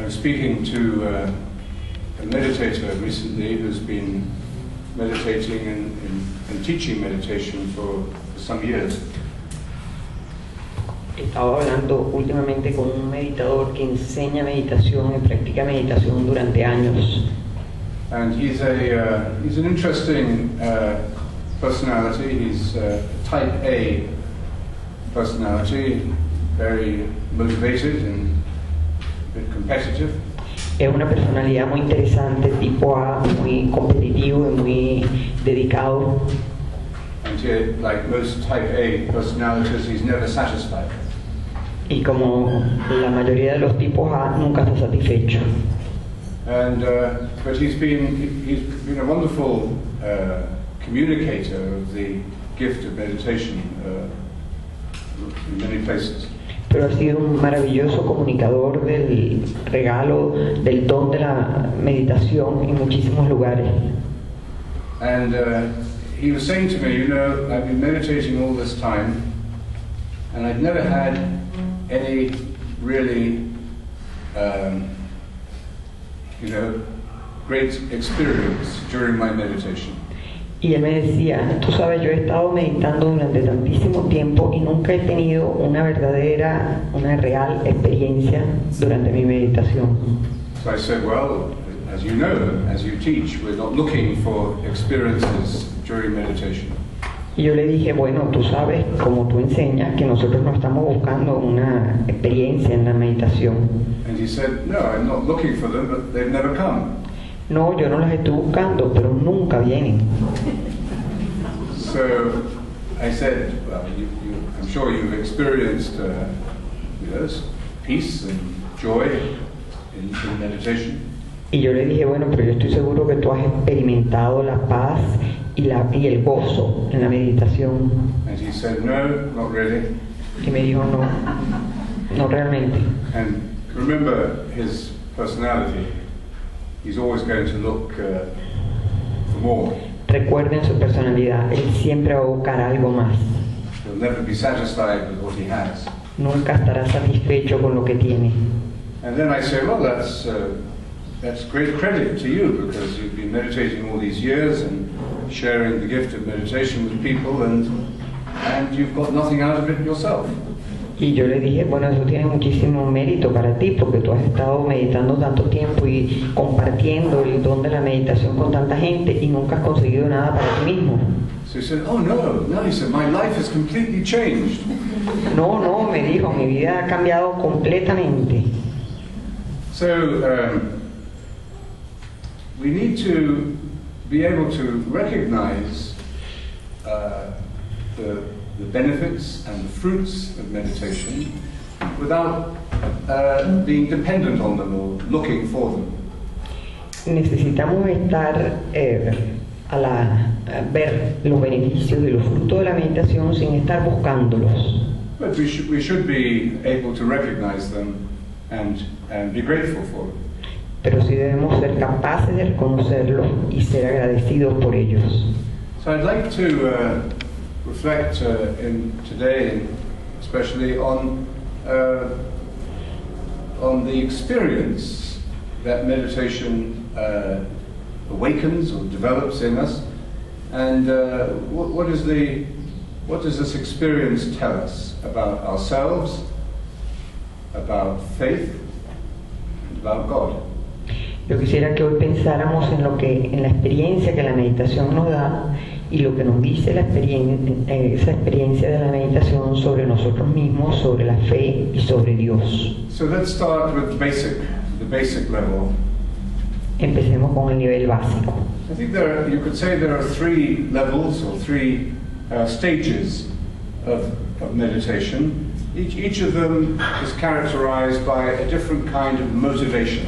I was speaking to a meditator recently who's been meditating and teaching meditation for some years. Estaba hablando últimamente con un meditador que enseña meditación y practica meditación durante años. And he's an interesting personality. He's a type A personality, very motivated and a bit competitive. Es una personalidad muy interesante, tipo A, muy competitivo y muy dedicado. And yet, like most type A personalities, he's never satisfied. Y como la mayoría de los tipos A, nunca está satisfecho. And but he's been a wonderful communicator of the gift of meditation in many places. Pero ha sido un maravilloso comunicador del regalo, del don de la meditación en muchísimos lugares. And he was saying to me, you know, I've been meditating all this time, and I've never had any really, great experience during my meditation. Y él me decía, tú sabes, yo he estado meditando durante tantísimo tiempo y nunca he tenido una verdadera, una real experiencia durante mi meditación. So I said, well, as you know, as you teach, we're not looking for experiences during meditation. Y yo le dije, bueno, tú sabes, como tú enseñas, que nosotros no estamos buscando una experiencia en la meditación. And he said, no, I'm not looking for them, but they've never come. No, yo no las estoy buscando, pero nunca vienen. So I said, well, I'm sure you've experienced peace and joy in meditation. Y yo le dije, bueno, pero yo estoy seguro que tú has experimentado la paz y el gozo en la meditación. And he said, no, not really. Y me dijo, no realmente. And remember his personality. He's always going to look for more. Recuerden su personalidad, él siempre va a buscar algo más. He'll never be satisfied with what he has. Nunca estará satisfecho con lo que tiene. And then I say, well, that's great credit to you because you've been meditating all these years and sharing the gift of meditation with people, and you've got nothing out of it yourself. Y yo le dije, bueno, eso tiene muchísimo mérito para ti porque tú has estado meditando tanto tiempo y compartiendo el don de la meditación con tanta gente y nunca has conseguido nada para ti mismo. So he said, oh no, he said, my life has completely changed. No, me dijo, mi vida ha cambiado completamente. So we need to be able to recognize the benefits and the fruits of meditation without being dependent on them or looking for them. Necesitamos estar ver los beneficios y los frutos de la meditación sin estar buscándolos. But we should be able to recognize them and be grateful for them. Pero sí debemos ser capaces de reconocerlos y ser agradecidos por ellos. So I'd like to reflect today, especially on the experience that meditation awakens or develops in us, and what does this experience tell us about ourselves, about faith, and about God? Yo quisiera que hoy pensáramos en la experiencia que la meditación nos da y lo que nos dice esa experiencia de la meditación sobre nosotros mismos, sobre la fe y sobre Dios. So let's start with the basic level. Empecemos con el nivel básico. I think you could say there are three levels or three stages of meditation. Each of them is characterized by a different kind of motivation.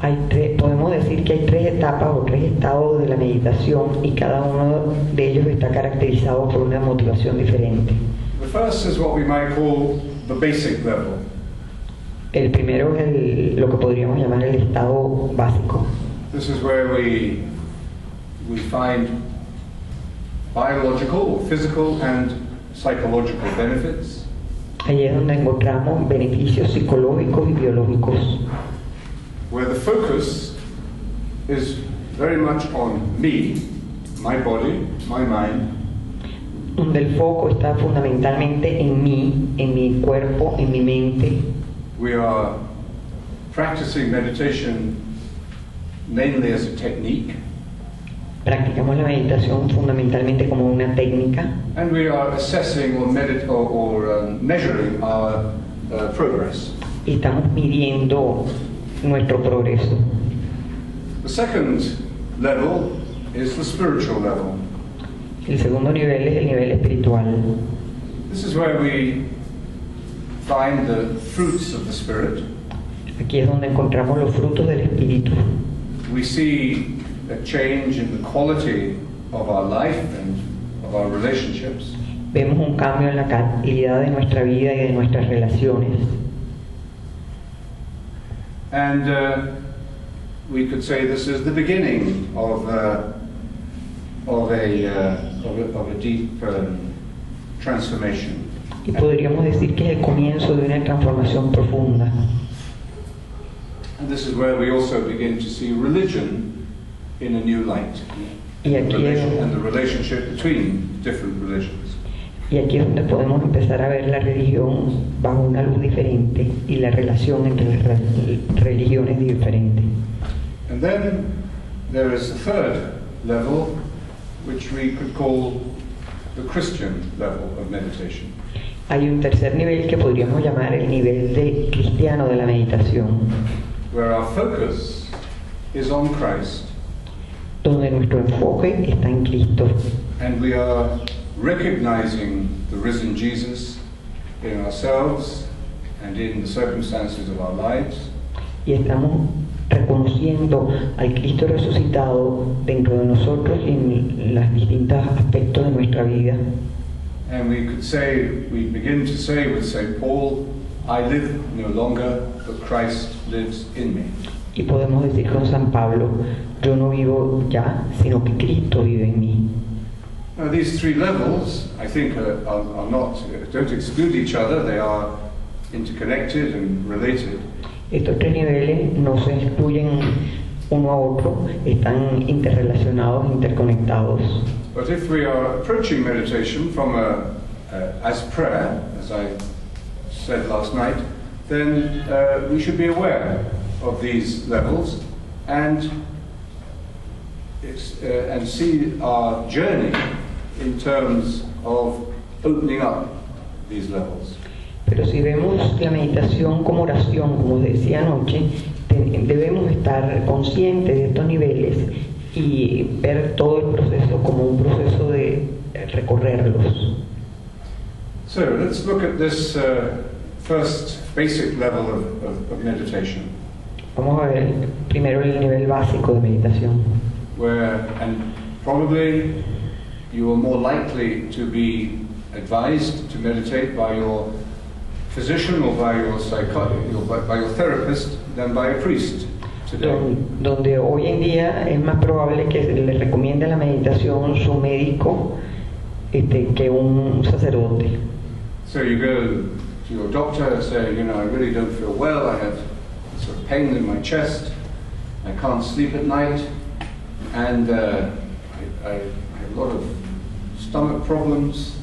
Podemos decir que hay tres etapas o tres estados de la meditación y cada uno de ellos está caracterizado por una motivación diferente. The first is what we might call the basic level. El primero es lo que podríamos llamar el estado básico. This is where we find biological or physical and psychological benefits. Allí es donde encontramos beneficios psicológicos y biológicos. where the focus is very much on me, my body, my mind, donde el foco está fundamentalmente en mí, en mi cuerpo, en mi mente. we are practicing meditation mainly as a technique, Practicamos la meditación fundamentalmente como una técnica and we are assessing or measuring our progress. y estamos midiendo nuestro progreso. The second level is the spiritual level. El segundo nivel es el nivel espiritual. This is where we find the fruits of the Spirit. Aquí es donde encontramos los frutos del espíritu. We see a change in the quality of our life and of our relationships. Vemos un cambio en la calidad de nuestra vida y de nuestras relaciones. And we could say this is the beginning of a deep transformation. Y podríamos decir que es el comienzo de una transformación profunda. And this is where we also begin to see religion in a new light. Y aquí And the relationship between different religions. Y aquí es donde podemos empezar a ver la religión bajo una luz diferente y la relación entre las religiones diferentes. And then there is a third level, which we could call the Christian level of meditation. Hay un tercer nivel que podríamos llamar el nivel de cristiano de la meditación, Where our focus is on Christ, donde nuestro enfoque está en Cristo and we are recognizing the risen Jesus in ourselves and in the circumstances of our lives, y estamos reconociendo al Cristo resucitado dentro de nosotros y en los distintos aspectos de nuestra vida. and we begin to say with St. Paul, I live no longer, but Christ lives in me. Y podemos decir con San Pablo, yo no vivo ya, sino que Cristo vive en mí. Now, these three levels, I think, don't exclude each other. They are interconnected and related. Estos tres niveles no se excluyen uno a otro, están interrelacionados, interconectados. But if we are approaching meditation from as prayer, as I said last night, then we should be aware of these levels and see our journey in terms of opening up these levels. Pero si vemos la meditación como oración, como decía anoche, debemos estar conscientes de estos niveles y ver todo el proceso como un proceso de recorrerlos. So let's look at this first basic level of meditation, Vamos a ver primero el nivel básico de meditación, and probably you are more likely to be advised to meditate by your physician or by your by your therapist than by a priest today. donde hoy en día es más probable que le recomiende la meditación su médico que un sacerdote. So you go to your doctor and say, I really don't feel well, I have sort of pain in my chest, I can't sleep at night, and I have a lot of stomach problems,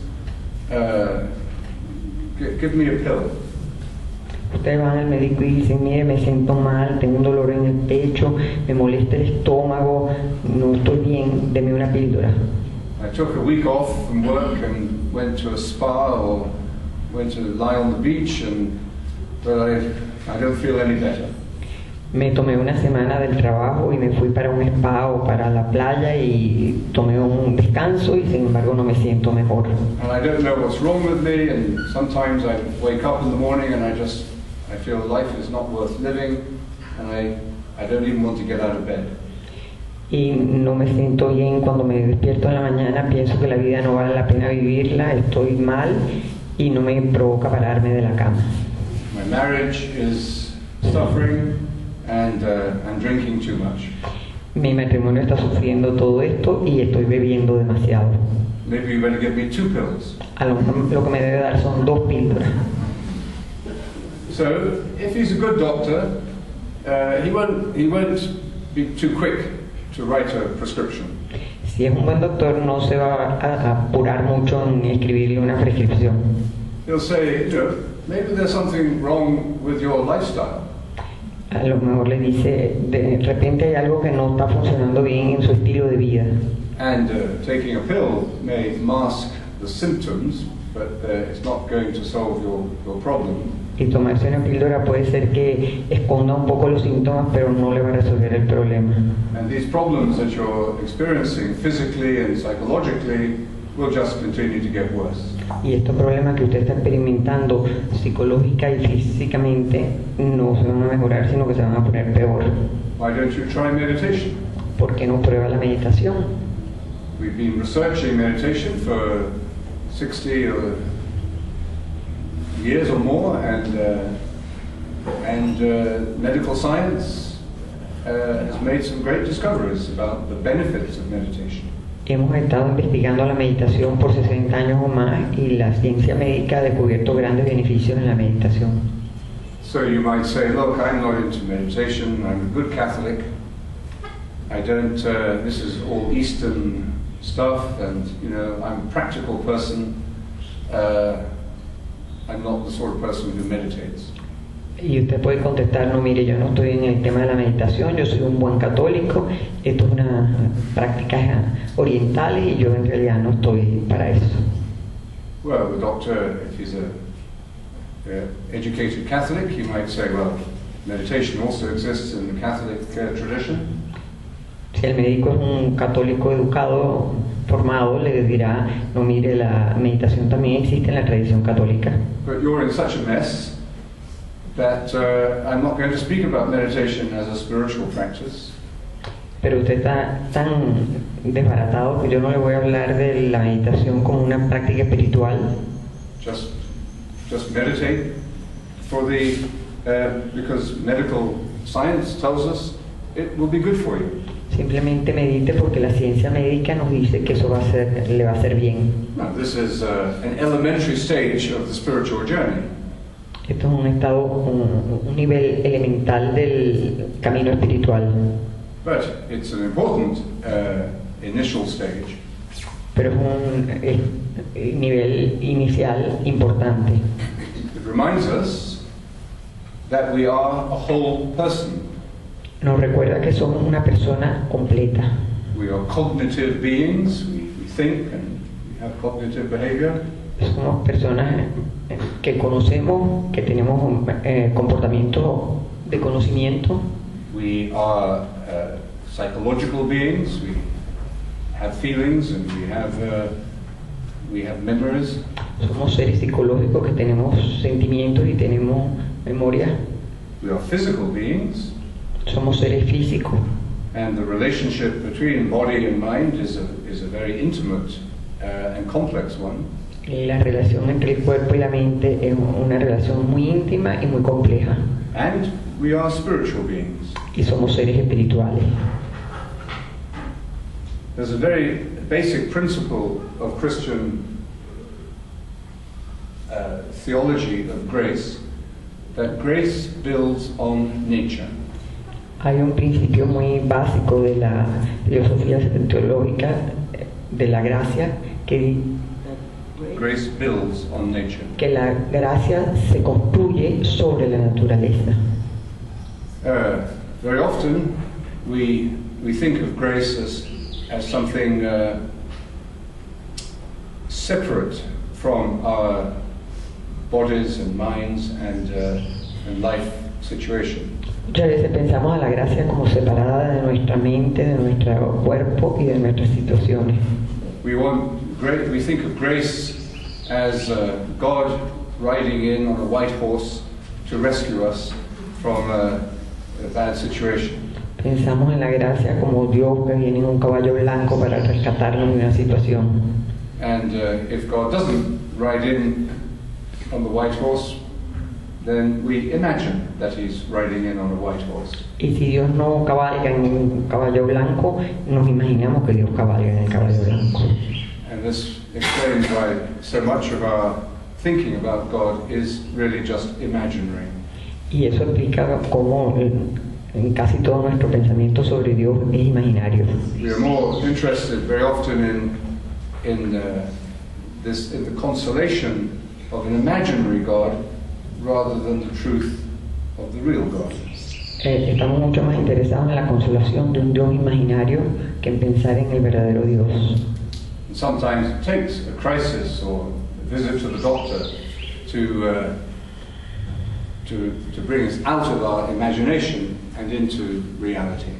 give me a pill. Ustedes van al médico y dicen, mire, me siento mal, tengo un dolor en el pecho, me molesta el estómago, no estoy bien, deme una píldora. I took a week off from work and went to a spa or went to lie on the beach, but I don't feel any better. Me tomé una semana del trabajo y me fui para un spa o para la playa y tomé un descanso y sin embargo no me siento mejor. And I don't know what's wrong with me, and sometimes I wake up in the morning and I feel life is not worth living, and I don't even want to get out of bed. Y no me siento bien cuando me despierto en la mañana, pienso que la vida no vale la pena vivirla, estoy mal y no me provoca pararme de la cama. My marriage is suffering, and I'm drinking too much. Mi matrimonio está sufriendo todo esto y estoy bebiendo demasiado. Maybe you better give me 2 pills. A lo mejor lo que me debe dar son 2 píldoras. So, if he's a good doctor, he won't be too quick to write a prescription. Si es un buen doctor, no se va a apurar mucho en escribirle una prescripción. He'll say, maybe there's something wrong with your lifestyle. A lo mejor le dice, de repente hay algo que no está funcionando bien en su estilo de vida. And taking a pill may mask the symptoms, but it's not going to solve your problem. Y tomarse una píldora puede ser que esconda un poco los síntomas, pero no le va a resolver el problema. And these problems that you're experiencing physically and psychologically will just continue to get worse. Y estos problemas que usted está experimentando psicológica y físicamente no se van a mejorar, sino que se van a poner peor. Why don't you try meditation? ¿Por qué no prueba la meditación? We've been researching meditation for 60 years or more, and medical science has made some great discoveries about the benefits of meditation. Hemos estado investigando la meditación por 60 años o más y la ciencia médica ha descubierto grandes beneficios en la meditación. So you might say, look, I'm not into meditation, I'm a good Catholic, I don't, this is all Eastern stuff, and I'm a practical person, I'm not the sort of person who meditates. Y usted puede contestar, no, mire, yo no estoy en el tema de la meditación, yo soy un buen católico, esto es una prácticas orientales y yo en realidad no estoy para eso. Well, the doctor, if he's a educated Catholic, he might say, well, meditation also exists in the Catholic tradition. Si el médico es un católico educado, formado, le dirá, no, mire, la meditación también existe en la tradición católica. But you're in such a mess that I'm not going to speak about meditation as a spiritual practice. Pero usted está tan desbaratado que yo no le voy a hablar de la meditación como una práctica espiritual. Just meditate because medical science tells us it will be good for you. Simplemente medite porque la ciencia médica nos dice que eso le va a hacer bien. Now, this is an elementary stage of the spiritual journey. Esto es un estado, un nivel elemental del camino espiritual. But it's an important initial stage. Pero es un nivel inicial importante. It reminds us that we are a whole person. Nos recuerda que somos una persona completa. We are cognitive beings. We think and we have cognitive behavior. Somos personas que conocemos, que tenemos comportamiento de conocimiento. We are psychological beings. We have feelings and we have memories. Somos seres psicológicos que tenemos sentimientos y tenemos memoria. We are physical beings. Somos seres físicos. And the relationship between body and mind is a very intimate and complex one. La relación entre el cuerpo y la mente es una relación muy íntima y muy compleja. And we are spiritual beings. Y somos seres espirituales. There's a very basic principle of Christian theology of grace, that grace builds on nature. Hay un principio muy básico de la filosofía teológica de la gracia que Grace builds on nature. Que la gracia se construye sobre la naturaleza. Very often we think of grace as something separate from our bodies and minds and life situation. Muchas veces pensamos a la gracia como separada de nuestra mente, de nuestro cuerpo y de nuestras situaciones. We think of grace as God riding in on a white horse to rescue us from a bad situation. Pensamos en la gracia como Dios que viene en un caballo blanco para rescatarnos de una situación. And if God doesn't ride in on the white horse, then we imagine that he's riding in on a white horse. Y si Dios no cabalga en un caballo blanco, nos imaginamos que Dios cabalga en el caballo blanco. And this explains why so much of our thinking about God is really just imaginary. Y eso explica cómo En casi todo nuestro pensamiento sobre Dios es imaginario. We are more interested very often in the consolation of an imaginary God rather than the truth of the real God. Estamos mucho más interesados en la consolación de un Dios imaginario que en pensar en el verdadero Dios. And sometimes it takes a crisis or a visit to the doctor to bring us out of our imagination and into reality.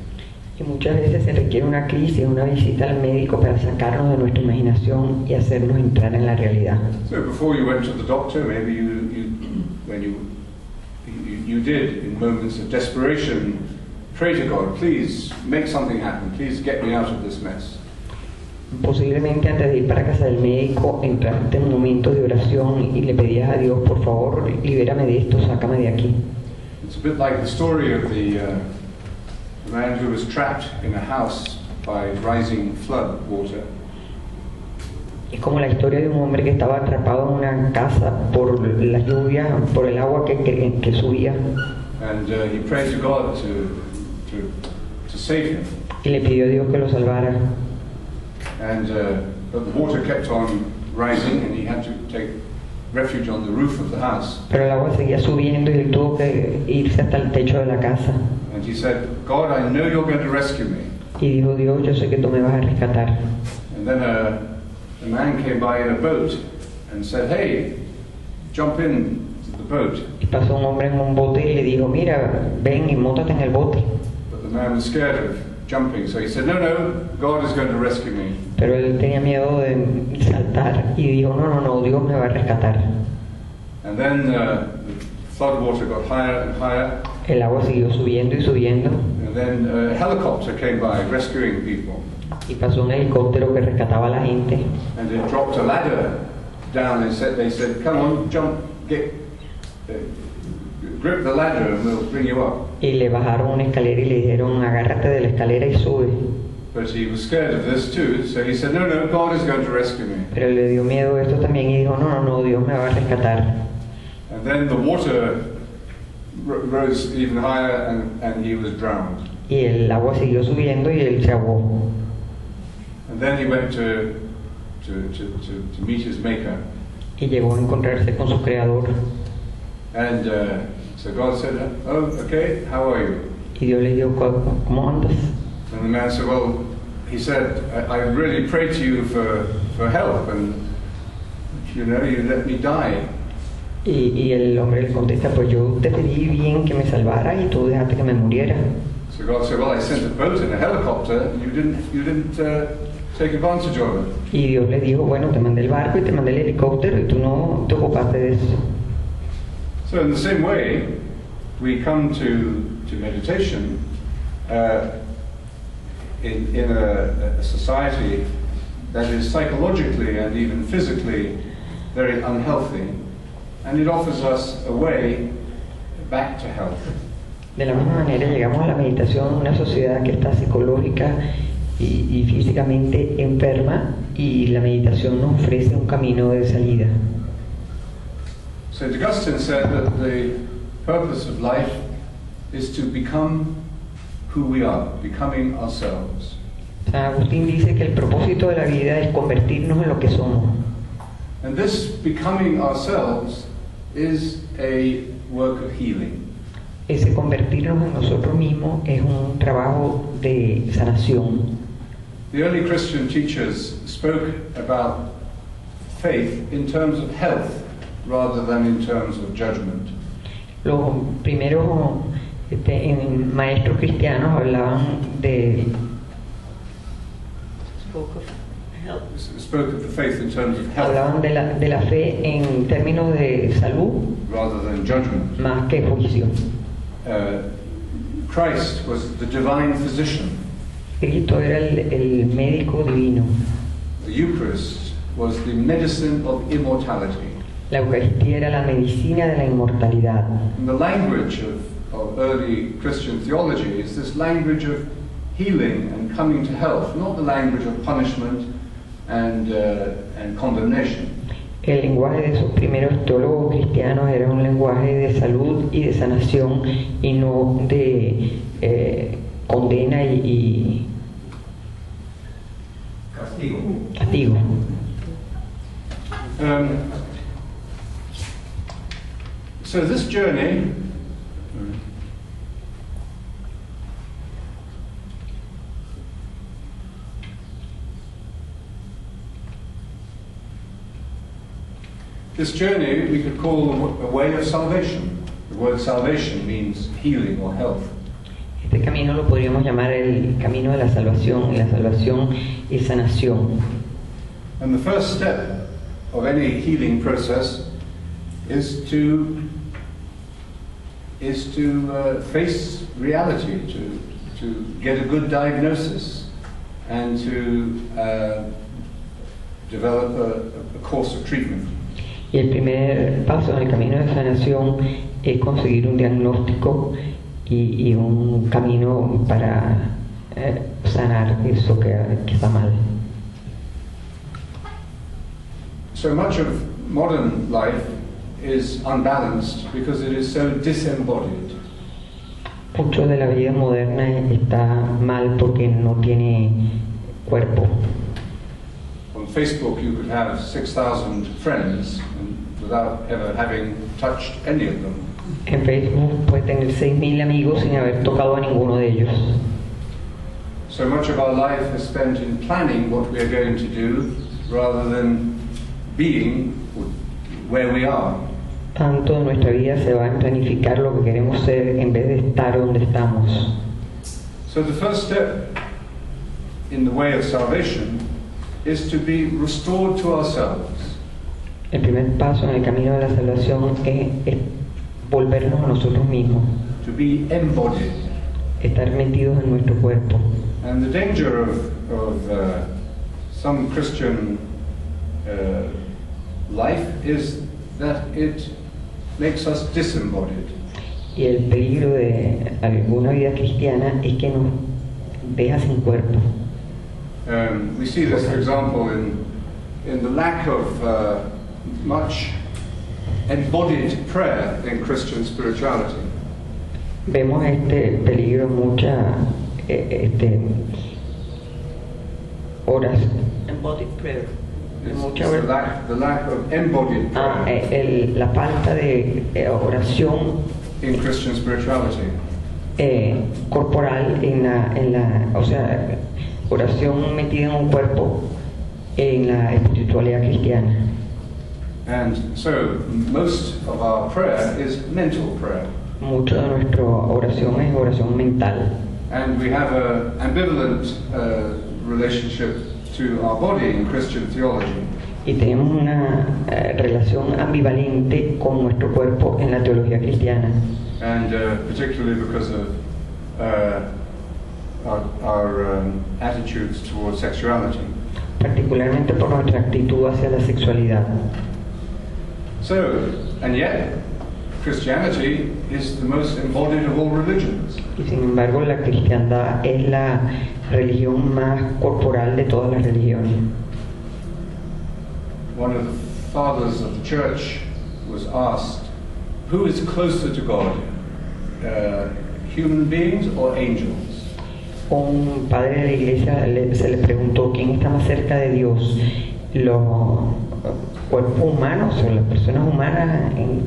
Y muchas veces se requiere una crisis, una visita al médico para sacarnos de nuestra imaginación y hacernos entrar en la realidad. So before you went to the doctor, maybe you did, in moments of desperation, pray to God, please make something happen, please get me out of this mess. Posiblemente antes de ir para casa del médico entraste en un momento de oración y le pedías a Dios, por favor, libérame de esto, sácame de aquí. It's a bit like the story of the man who was trapped in a house by rising flood water. Es como la historia de un hombre que estaba atrapado en una casa por la lluvia, por el agua que subía. And he prayed to God to save him. Y le pidió a Dios que lo salvara. And but the water kept on rising, and he had to take refuge on the roof of the house. Pero el agua seguía subiendo y él tuvo que irse hasta el techo de la casa. And he said, God, I know you're going to rescue me. Y dijo, Dios, yo sé que tú me vas a rescatar. And then a man came by in a boat and said, hey, jump in the boat. Y pasó un hombre en un bote y le dijo, mira, ven y móntate en el bote. But the man was scared of jumping, so he said, no, God is going to rescue me. Pero él tenía miedo de saltar y dijo, no, Dios me va a rescatar. And then the flood water got higher and higher. El agua siguió subiendo y subiendo. And then a helicopter came by rescuing people. Y pasó un helicóptero que rescataba a la gente. And it dropped a ladder down and they said, come on, jump, grip the ladder and we'll bring you up. Y le bajaron una escalera y le dijeron, agárrate de la escalera y sube. But he was scared of this too, so he said, no, God is going to rescue me. Pero le dio miedo esto también y dijo, no, Dios me va a rescatar. And then the water rose even higher and he was drowned. Y el agua siguió subiendo y él se ahogó. And then he went to meet his maker. Y llegó a encontrarse con su creador. And so God said, oh, okay, how are you? Y Dios le dijo, ¿cómo andas? And the man said, well, he said, I really prayed to you for help, and you let me die. Y el hombre le contesta, pues yo te pedí bien que me salvara y tú dejaste que me muriera. So God said, well, I sent a boat and a helicopter, and you didn't take advantage of it. Y Dios le dijo, bueno, te mandé el barco y te mandé el helicóptero y tú no te ocupaste de eso. So in the same way, we come to meditation in a society that is psychologically and even physically very unhealthy, and it offers us a way back to health. De la misma manera llegamos a la meditación en una sociedad que está psicológica y físicamente enferma, y la meditación nos ofrece un camino de salida. St. Augustine said that the purpose of life is to become who we are, becoming ourselves. San Agustín dice que el propósito de la vida es convertirnos en lo que somos. And this becoming ourselves is a work of healing. Ese convertirnos en nosotros mismos es un trabajo de sanación. The early Christian teachers spoke about faith in terms of health rather than in terms of judgment. Los primeros maestros cristianos hablaban de Spoke of the faith in terms of health hablaban de la fe en términos de salud rather than judgment. más que juicio. Christ was the divine physician. Cristo era el médico divino. The Eucharist was the medicine of immortality. La Eucaristía era la medicina de la inmortalidad. And the language of early Christian theology is this language of healing and coming to health, not the language of punishment and condemnation. El lenguaje de esos primeros teólogos cristianos era un lenguaje de salud y de sanación y no de condena y castigo. So this journey we could call a way of salvation. The word salvation means healing or health. Este camino lo podríamos llamar el camino de la salvación, y la salvación es sanación. And the first step of any healing process is to face reality, to get a good diagnosis, and to develop a course of treatment. Y el primer paso en el camino de sanación es conseguir un diagnóstico y un camino para sanar eso que está mal. So much of modern life is unbalanced because it is so disembodied. Mucho de la vida moderna está mal porque no tiene cuerpo. On Facebook you could have 6,000 friends without ever having touched any of them. En Facebook puede tener 6.000 amigos sin haber tocado a ninguno de ellos. So much of our life is spent in planning what we are going to do rather than being where we are. Tanto de nuestra vida se va en planificar lo que queremos ser en vez de estar donde estamos. So the first step in the way of salvation is to be restored to ourselves. El primer paso en el camino de la salvación es volvernos a nosotros mismos. To be embodied. Estar metidos en nuestro cuerpo. And the danger of some Christian life is that it makes us disembodied. Y el peligro de alguna vida cristiana es que nos deja sin cuerpo. We see this, for example, in the lack of much embodied prayer in Christian spirituality. Vemos este peligro, mucha horas embodied prayer. The lack of embodied prayer. La falta de oración in Christian spirituality. Corporal o sea, oración metida en un cuerpo en la espiritualidad cristiana. And so most of our prayer is mental prayer. Mucho de nuestra oración es oración mental. And we have an ambivalent relationship to our body in Christian theology. Y tenemos una relación ambivalente con nuestro cuerpo en la teología cristiana. And particularly because of our attitudes towards sexuality. Particularmente por nuestra actitud hacia la sexualidad. So, and yet, Christianity is the most embodied of all religions. Y sin embargo, la cristiandad es la religión más corporal de todas las religiones. One of the fathers of the church was asked, who is closer to God, human beings or angels? Un padre de la iglesia se le preguntó quién está más cerca de Dios, los cuerpos humanos o las personas humanas en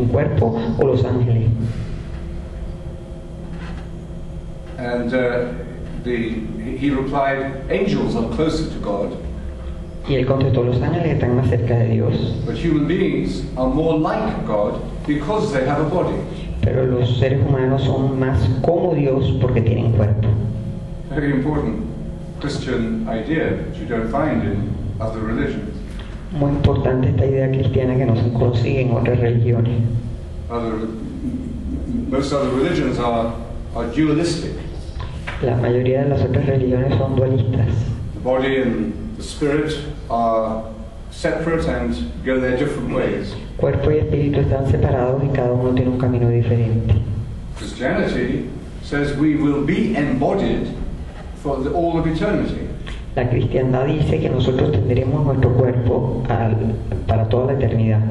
cuerpo o los ángeles. And he replied, angels are closer to God. Y él contestó, los ángeles están más cerca de Dios. But human beings are more like God because they have a body. Pero los seres humanos son más como Dios porque tienen cuerpo. Very important Christian idea that you don't find in other religions. Muy importante esta idea cristiana que no se consigue en otras religiones. Most other religions are dualistic. La mayoría de las otras religiones son dualistas. The body and the spirit are separate and go their different ways. Cuerpo y espíritu están separados y cada uno tiene un camino diferente. Christianity says we will be embodied for all of eternity. La cristiandad dice que nosotros tendremos nuestro cuerpo para toda la eternidad.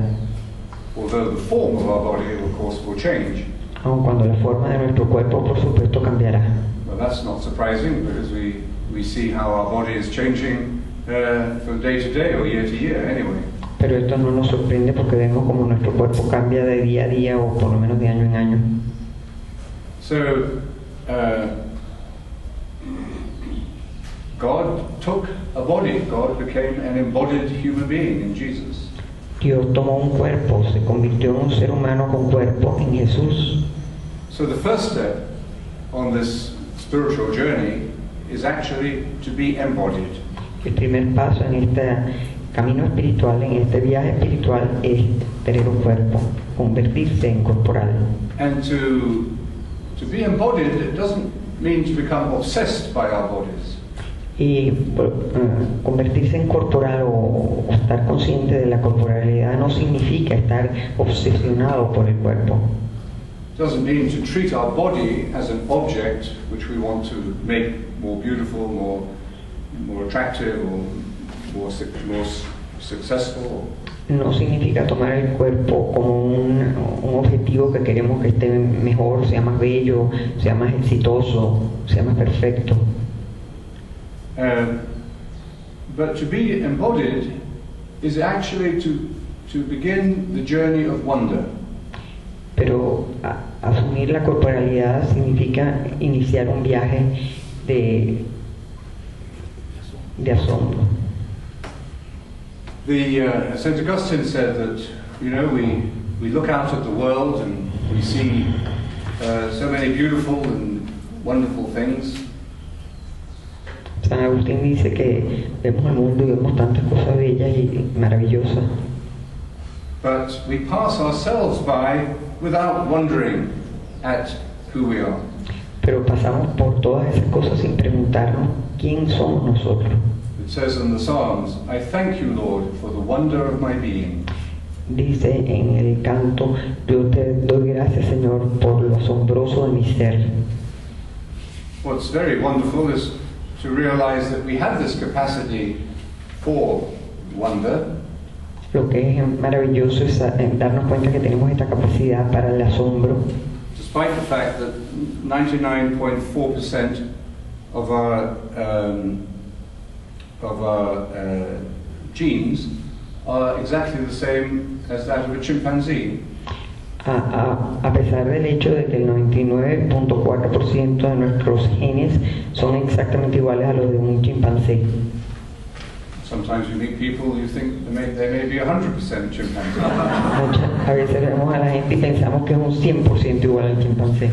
Although the form of our body, of course, will change. Aun cuando la forma de nuestro cuerpo, por supuesto, cambiará. Well, that's not surprising because we see how our body is changing from day to day or year to year anyway. Pero esto no nos sorprende porque vemos como nuestro cuerpo cambia de día a día o por lo menos de año en año. So, God took a body. God became an embodied human being in Jesus. Dios tomó un cuerpo, se convirtió en un ser humano con cuerpo en Jesús. So the first step on this spiritual journey is actually to be embodied. El primer paso en este camino espiritual, en este viaje espiritual, es tener un cuerpo, convertirse en corporal. And to be embodied, it doesn't mean to become obsessed by our bodies. Y convertirse en corporal o estar consciente de la corporalidad no significa estar obsesionado por el cuerpo. It doesn't mean to treat our body as an object which we want to make more beautiful, more attractive, or more successful. No significa tomar el cuerpo como un objetivo que queremos que esté mejor, sea más bello, sea más exitoso, sea más perfecto. But to be embodied is actually to begin the journey of wonder. Pero asumir la corporalidad significa iniciar un viaje de asombro. St. Augustine said that, we look out at the world and we see so many beautiful and wonderful things. San Agustín dice que vemos el mundo y vemos tantas cosas bellas y maravillosas. But we pass ourselves by without wondering at who we are. Pero pasamos por todas esas cosas sin preguntarnos quién somos nosotros. It says in the Psalms, I thank you, Lord, for the wonder of my being. Dice en el canto, yo te doy gracias, Señor, por lo asombroso de mi ser. What's very wonderful is to realize that we have this capacity for wonder. Lo que es maravilloso es darnos cuenta que tenemos esta capacidad para el asombro. Despite the fact that 99.4% of our genes are exactly the same as that of a chimpanzee. A pesar del hecho de que el 99.4% de nuestros genes son exactamente iguales a los de un chimpancé. Sometimes you meet people, you think they may be 100% chimpanzee. A veces vemos a la gente y pensamos que es un 100% igual al chimpancé.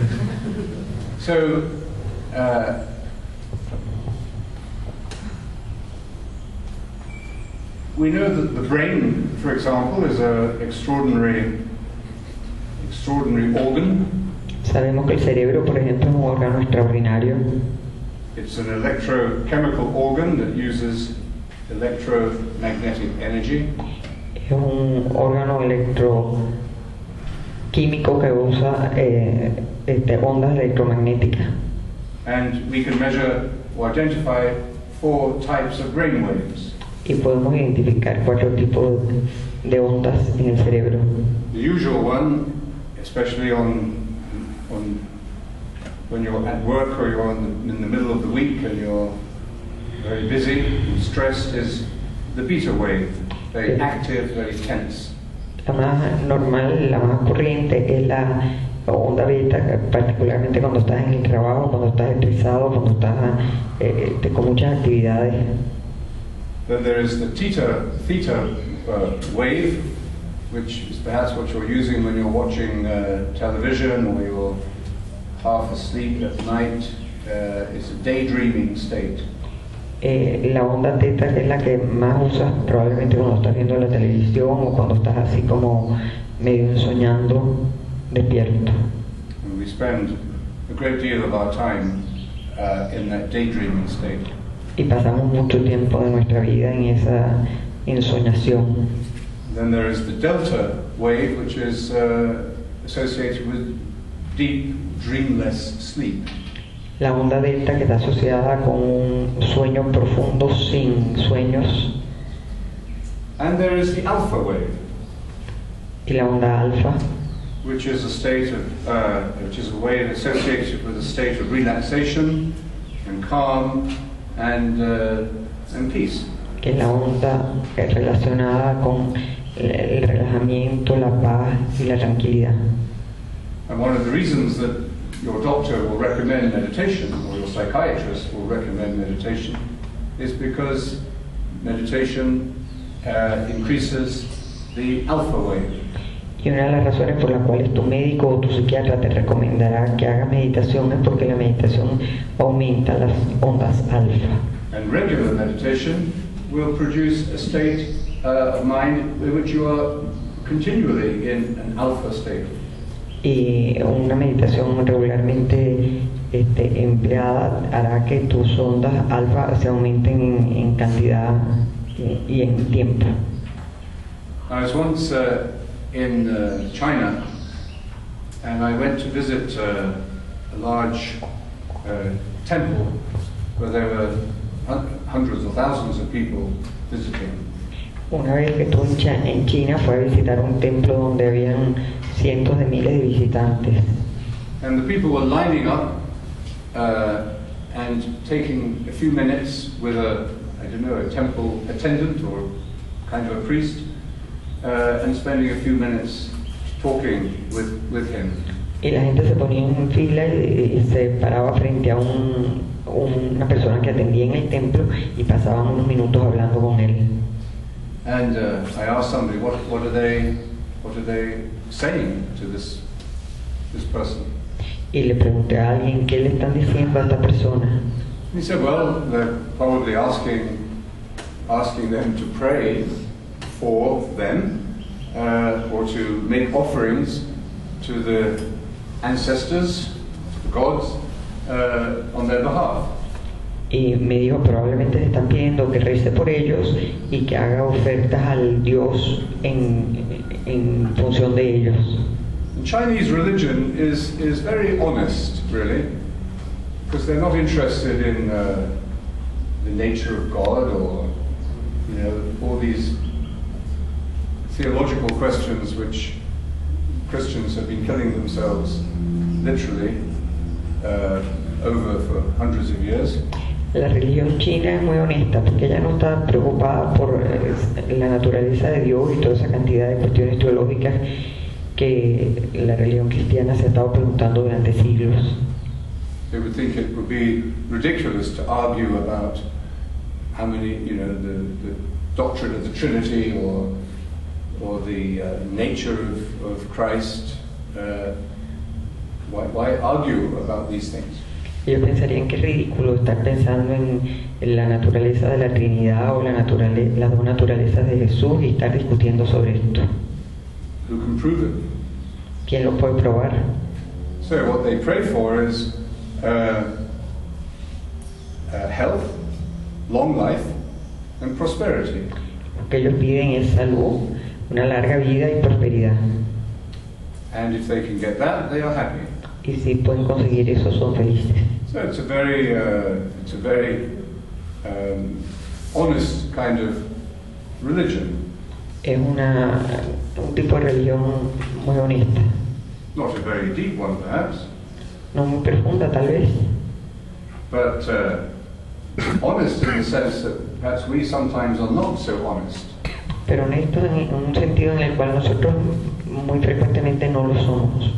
So, we know that the brain, for example, is an extraordinary organ. Sabemos que el cerebro, por ejemplo, es un órgano extraordinario. It's an electrochemical organ that uses electromagnetic energy. Es un órgano electroquímico que usa ondas electromagnéticas. And we can measure or identify 4 types of brain waves. Y podemos identificar 4 tipos de ondas en el cerebro. The usual one, especially when you're at work or you're in the middle of the week and you're very busy and stressed, is the beta wave, very active, very tense. La más normal, la más corriente es la onda beta, particularmente cuando estás en el trabajo, cuando estás estresado, cuando estás con muchas actividades. Then there is the theta wave, which is perhaps what you're using when you're watching television or you're half asleep at night. It's a daydreaming state. La onda teta es la que más usas probablemente cuando estás viendo la televisión o cuando estás así como medio ensoñando despierto. And we spend a great deal of our time in that daydreaming state. Y pasamos mucho tiempo de nuestra vida en esa ensoñación. Then there is the delta wave, which is associated with deep, dreamless sleep. La onda delta, que está asociada con un sueño profundo sin sueños. And there is the alpha wave, Y la onda alfa, which is a wave associated with a state of relaxation and calm and peace. que es la onda relacionada con el relajamiento, la paz y la tranquilidad. And one of the reasons that your doctor will recommend meditation, or your psychiatrist will recommend meditation, is because meditation increases the alpha wave. Y una de las razones por las cuales tu médico o tu psiquiatra te recomendará que hagas meditación es porque la meditación aumenta las ondas alfa. And regular meditation will produce a state of mind in which you are continually in an alpha state. Y una meditación regularmente empleada hará que tus ondas alfa se aumenten en cantidad y en tiempo. I was once in China, and I went to visit a large temple where there were hundreds of thousands of people visiting. Una vez que estuve en China, fue a visitar un templo donde habían cientos de miles de visitantes. And the people were lining up and taking a few minutes with a temple attendant or kind of a priest, and spending a few minutes talking with him. Y la gente se ponía en fila y se paraba frente a una persona que atendía en el templo y pasaban unos minutos hablando con él. And I asked somebody, what are they saying to this person? Y le pregunté a alguien, ¿qué le están diciendo a esta persona? He said, well, they're probably asking them to pray for them, or to make offerings to the ancestors, the gods, on their behalf. Y me dijo, probablemente le están pidiendo que rece por ellos y que haga ofertas al Dios en función de ellos. The Chinese religion is very honest, really, because they're not interested in the nature of God or, all these theological questions which Christians have been killing themselves literally over for hundreds of years. La religión china es muy honesta porque ella no está preocupada por la naturaleza de Dios y toda esa cantidad de cuestiones teológicas que la religión cristiana se ha estado preguntando durante siglos. They would think it would be ridiculous to argue about how many, the doctrine of the Trinity or the nature of Christ. Why argue about these things? Ellos pensarían que es ridículo estar pensando en la naturaleza de la Trinidad o las dos naturalezas de Jesús y estar discutiendo sobre esto. Who can prove it? ¿Quién lo puede probar? So what they pray for is health, long life, and prosperity. Lo que ellos piden es salud, una larga vida y prosperidad. And if they can get that, they are happy. Y si pueden conseguir eso, son felices. So it's a very honest kind of religion. Es un tipo de religión muy honesta. Not a very deep one, perhaps. No muy profunda, tal vez. But honest in the sense that perhaps we sometimes are not so honest. Pero honesto en un sentido en el cual nosotros muy frecuentemente no lo somos.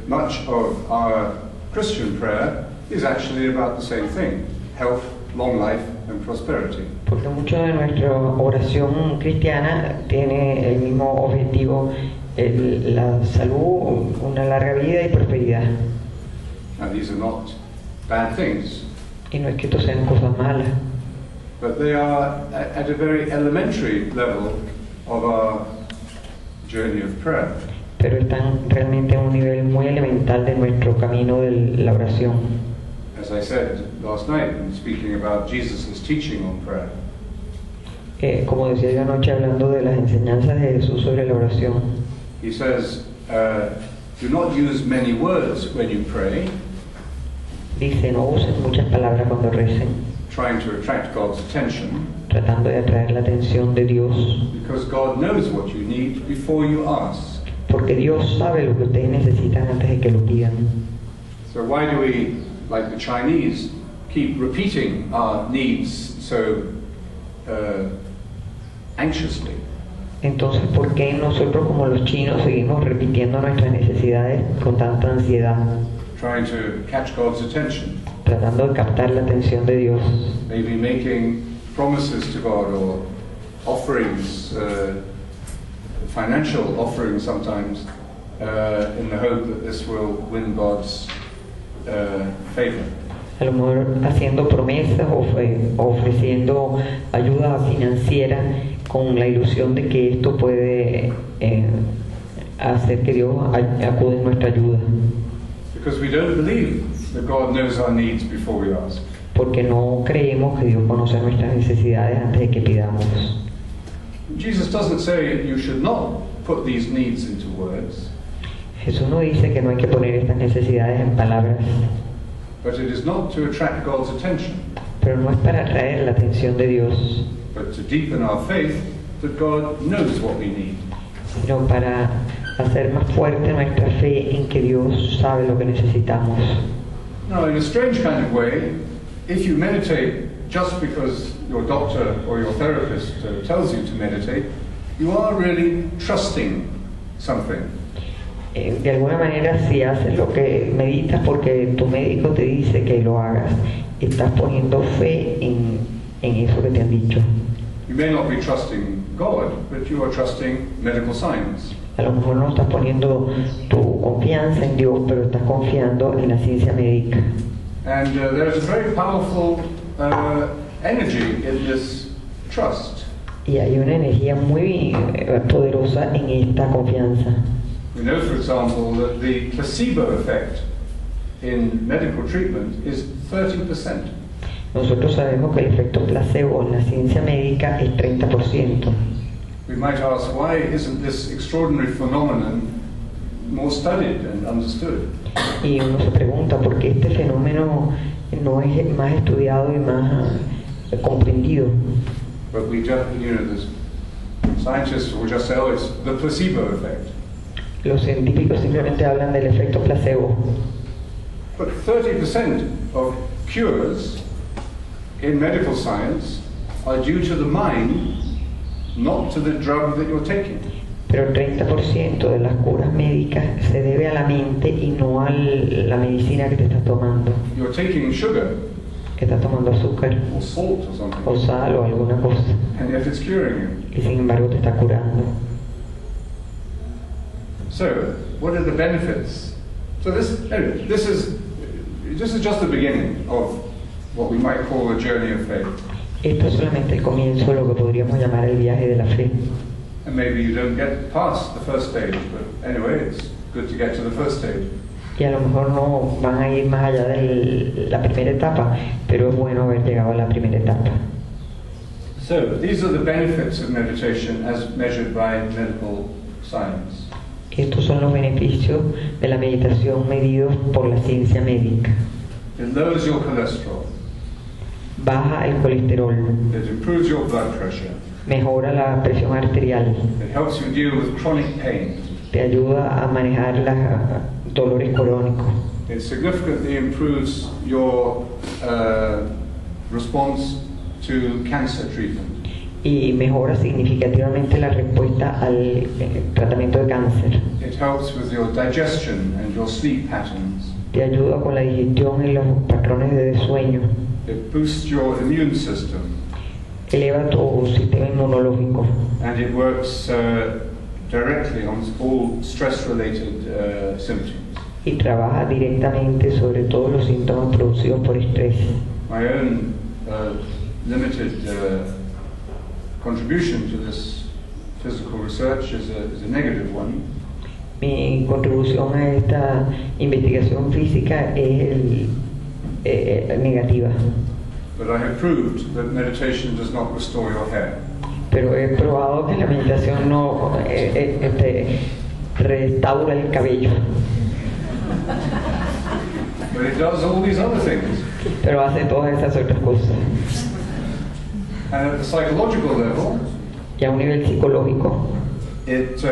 Much of our Christian prayer is actually about the same thing: health, long life, and prosperity. Porque mucho de nuestra oración cristiana tiene el mismo objetivo, la salud, una larga vida y prosperidad. Now these are not bad things. Y no es que esto sean cosas malas. But they are at a very elementary level of our journey of prayer. Pero están realmente en un nivel muy elemental de nuestro camino de la oración. As I said last night, in speaking about Jesus' teaching on prayer. Como decía yo anoche hablando de las enseñanzas de Jesús sobre la oración. He says, do not use many words when you pray, Dice, no usen muchas palabras cuando recen, trying to attract God's attention, tratando de atraer la atención de Dios, because God knows what you need before you ask. porque Dios sabe lo que ustedes necesitan antes de que lo pidan. So why do we, like the Chinese, keep repeating our needs so anxiously? Entonces, ¿por qué nosotros como los chinos seguimos repitiendo nuestras necesidades con tanta ansiedad? Trying to catch God's attention. Tratando de captar la atención de Dios. Maybe making promises to God or offerings, financial offerings sometimes, in the hope that this will win God's favor. A lo mejor haciendo promesas o ofreciendo ayuda financiera con la ilusión de que esto puede hacer que Dios acude en nuestra ayuda. Because we don't believe that God knows our needs before we ask. Porque no creemos que Dios conoce nuestras necesidades antes de que pidamos. Jesus doesn't say you should not put these needs into words. Jesús no dice que no hay que poner estas necesidades en palabras. But it is not to attract God's attention. Pero no es para atraer la atención de Dios. But to deepen our faith that God knows what we need. Sino para hacer más fuerte nuestra fe en que Dios sabe lo que necesitamos. Now, in a strange kind of way, if you meditate just because your doctor or your therapist tells you to meditate, you are really trusting something. De alguna manera, si haces lo que meditas porque tu médico te dice que lo hagas, estás poniendo fe en eso que te han dicho. You may not be trusting God, but you are trusting medical science. A lo mejor no estás poniendo tu confianza en Dios, pero estás confiando en la ciencia médica. And there is a very powerful energy in this trust. Y hay una energía muy poderosa en esta confianza. We know, for example, that the placebo effect in medical treatment is 30%. Nosotros sabemos que el efecto placebo en la ciencia médica es 30%. We might ask, why isn't this extraordinary phenomenon more studied and understood? Y uno se pregunta por qué este fenómeno no es más estudiado y más comprendido. But we just, the scientists will just say, oh, it's the placebo effect. Los científicos simplemente hablan del efecto placebo. But 30% of cures in medical science are due to the mind, not to the drug that you're taking. Pero el 30% de las curas médicas se debe a la mente y no a la medicina que te estás tomando. You're taking sugar, Que estás tomando azúcar or salt or something, o sal o alguna cosa. and yet it's curing you. Y sin embargo te está curando. So, what are the benefits? So this is just the beginning of what we might call a journey of faith. Esto es solamente el comienzo de lo que podríamos llamar el viaje de la fe. And maybe you don't get past the first stage, but anyway, it's good to get to the first stage. Y a lo mejor no van a ir más allá de la primera etapa, pero es bueno haber llegado a la primera etapa. So, these are the benefits of meditation as measured by medical science. Estos son los beneficios de la meditación medidos por la ciencia médica. It lowers your cholesterol. Baja el colesterol, It improves your blood pressure. mejora la presión arterial, It helps you deal with chronic pain. te ayuda a manejar los dolores crónicos. It significantly improves your response to cancer treatment. Y mejora significativamente la respuesta al tratamiento de cáncer. It helps with your digestion and your sleep patterns. Te ayuda con la digestión y los patrones de sueño. It boosts your immune system. Eleva tu sistema inmunológico. And it works directly on all stress-related symptoms. Y trabaja directamente sobre todos los síntomas producidos por estrés. My own limited contribution to this physical research is a negative one. Mi contribución a esta investigación física es negativa. But I have proved that meditation does not restore your hair. Pero he probado que la meditación no restaura el cabello. But it does all these other things. Pero hace todas esas otras cosas. And at the psychological level, Y a un nivel psicológico, it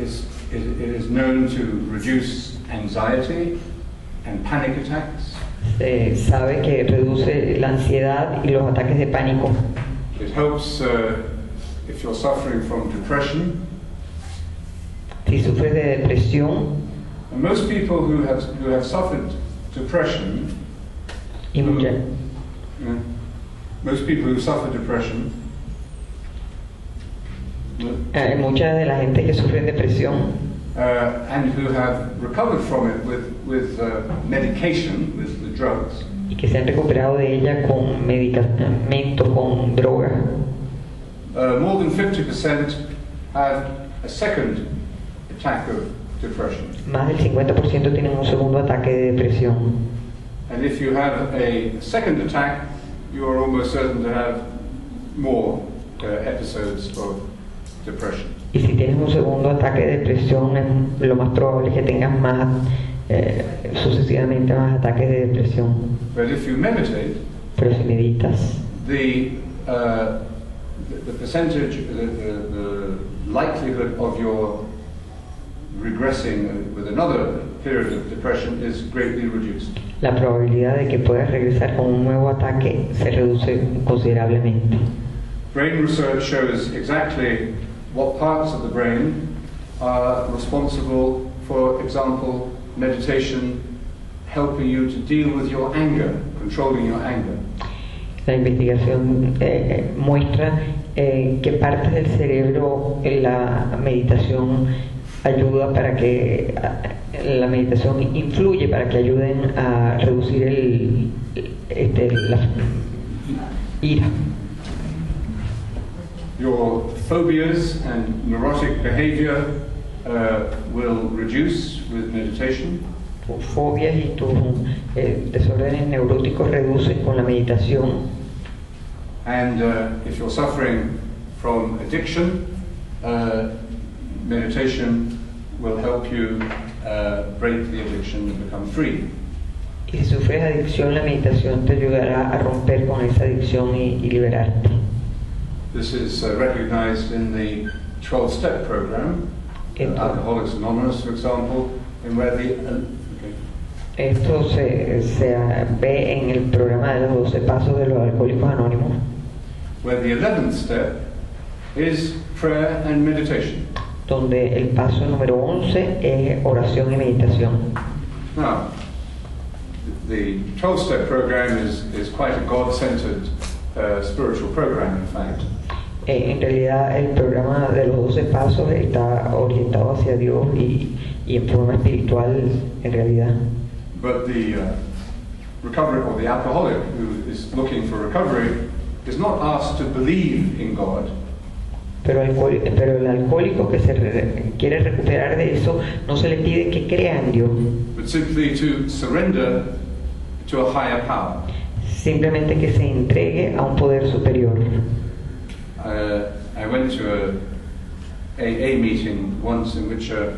is known to reduce anxiety and panic attacks. se sabe que reduce la ansiedad y los ataques de pánico. It helps if you're suffering from depression. Si sufres de depresión, And most people who have suffered depression, y most people who suffer depression, mucha de la gente que sufre depresión and who have recovered from it with medication, with the drugs, y que se han recuperado de ella con medicamentos, con drogas, more than 50% have a second attack of depression. más del 50% tienen un segundo ataque de depresión. And if you have a second attack, you are almost certain to have more episodes of depression. Y si tienes un segundo ataque de depresión, lo más probable es que tengas más, sucesivamente más ataques de depresión. But if you meditate, Pero si meditas, the percentage, the likelihood of your regressing with another period of depression is greatly reduced. la probabilidad de que puedas regresar con un nuevo ataque se reduce considerablemente. Brain research shows exactly what parts of the brain are responsible, for example, meditation helping you to deal with your anger, controlling your anger. La investigación muestra que partes del cerebro en la meditación ayuda para que la meditación influye para que ayuden a reducir la ira. Your phobias and neurotic behavior will reduce with meditation. Tus fobias y tus desórdenes neuróticos reducen con la meditación. And if you're suffering from addiction, meditation will help you break the addiction and become free. Y si sufres adicción, la meditación te ayudará a romper con esa adicción y liberarte. This is recognized in the 12-step program, Alcoholics Anonymous, for example, in where Esto se ve en el programa de los 12 pasos de los alcohólicos anónimos, where the 11th step is prayer and meditation. Donde el paso número 11 es oración y meditación. Now, the 12-step program is quite a God-centered spiritual program, in fact. En realidad el programa de los 12 pasos está orientado hacia Dios y en forma espiritual en realidad. But the recovery, or the alcoholic who is looking for recovery, is not asked to believe in God. Pero el alcohólico que quiere recuperar de eso no se le pide que crea en Dios, But simply to surrender to a higher power. simplemente que se entregue a un poder superior. I went to a AA meeting once in which a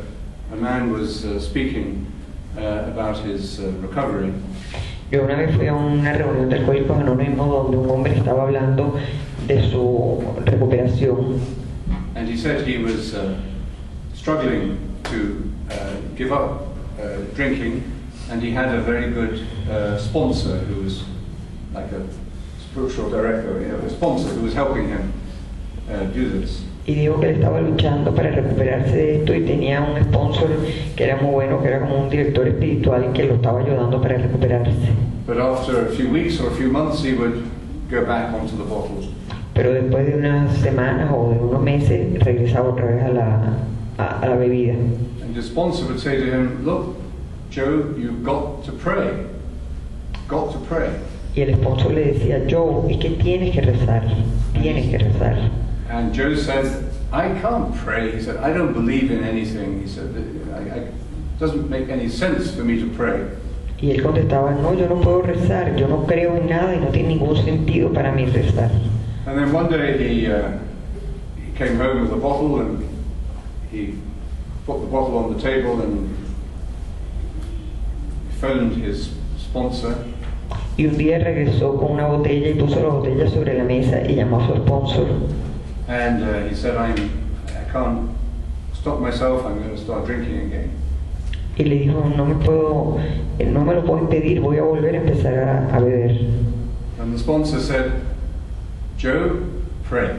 man was speaking about his recovery. Yo una vez fui a una reunión de alcohólicos anónimos donde un hombre estaba hablando de su recuperación. And he said he was struggling to give up drinking, and he had a very good sponsor who was like a spiritual director, a sponsor who was helping him do this. Y dijo que él estaba luchando para recuperarse de esto y tenía un sponsor que era muy bueno, que era como un director espiritual que lo estaba ayudando para recuperarse. But after a few weeks or a few months, he would go back onto the bottle. Pero después de unas semanas o de unos meses regresaba otra vez a la bebida. And his sponsor would say to him, "Look, Joe, you've got to pray. Got to pray." Y el sponsor le decía, Joe, es que tienes que rezar, tienes que rezar. And Joe said, "I can't pray." He said, "I don't believe in anything." He said, "It doesn't make any sense for me to pray." Y él contestaba, no, yo no puedo rezar, yo no creo en nada y no tiene ningún sentido para mí rezar. And then one day he came home with a bottle and he put the bottle on the table and phoned his sponsor. Y un día regresó con una botella y puso la botella sobre la mesa y llamó a su sponsor. And he said, I can't stop myself, I'm going to start drinking again. Y le dijo, no me lo puedo impedir, voy a volver a empezar a beber. And the sponsor said, Joe, pray.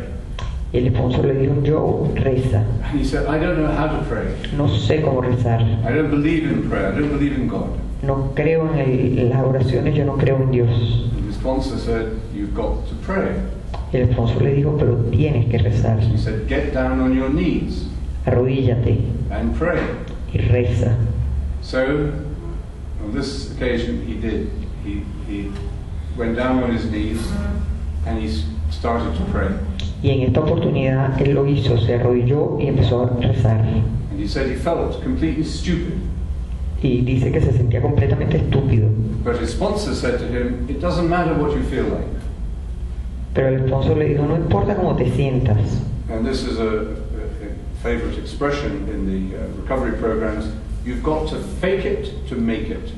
Y el sponsor le dijo, Joe, reza. And he said, I don't know how to pray. No sé cómo rezar. I don't believe in prayer, I don't believe in God. No creo en las oraciones, yo no creo en Dios. And the sponsor said, you've got to pray. Y el sponsor le dijo, pero tienes que rezar. He said, get down on your knees Arrodíllate and pray. y reza. So, on this occasion, he did. He went down on his knees and he started to pray. Y en esta oportunidad él lo hizo, se arrodilló y empezó a rezar. And he said he felt completely stupid. Y dice que se sentía completamente estúpido. But his sponsor said to him, it doesn't matter what you feel like. Pero el sponsor le dijo, no importa cómo te sientas. And this is a favorite expression in the recovery programs. You've got to fake it to make it.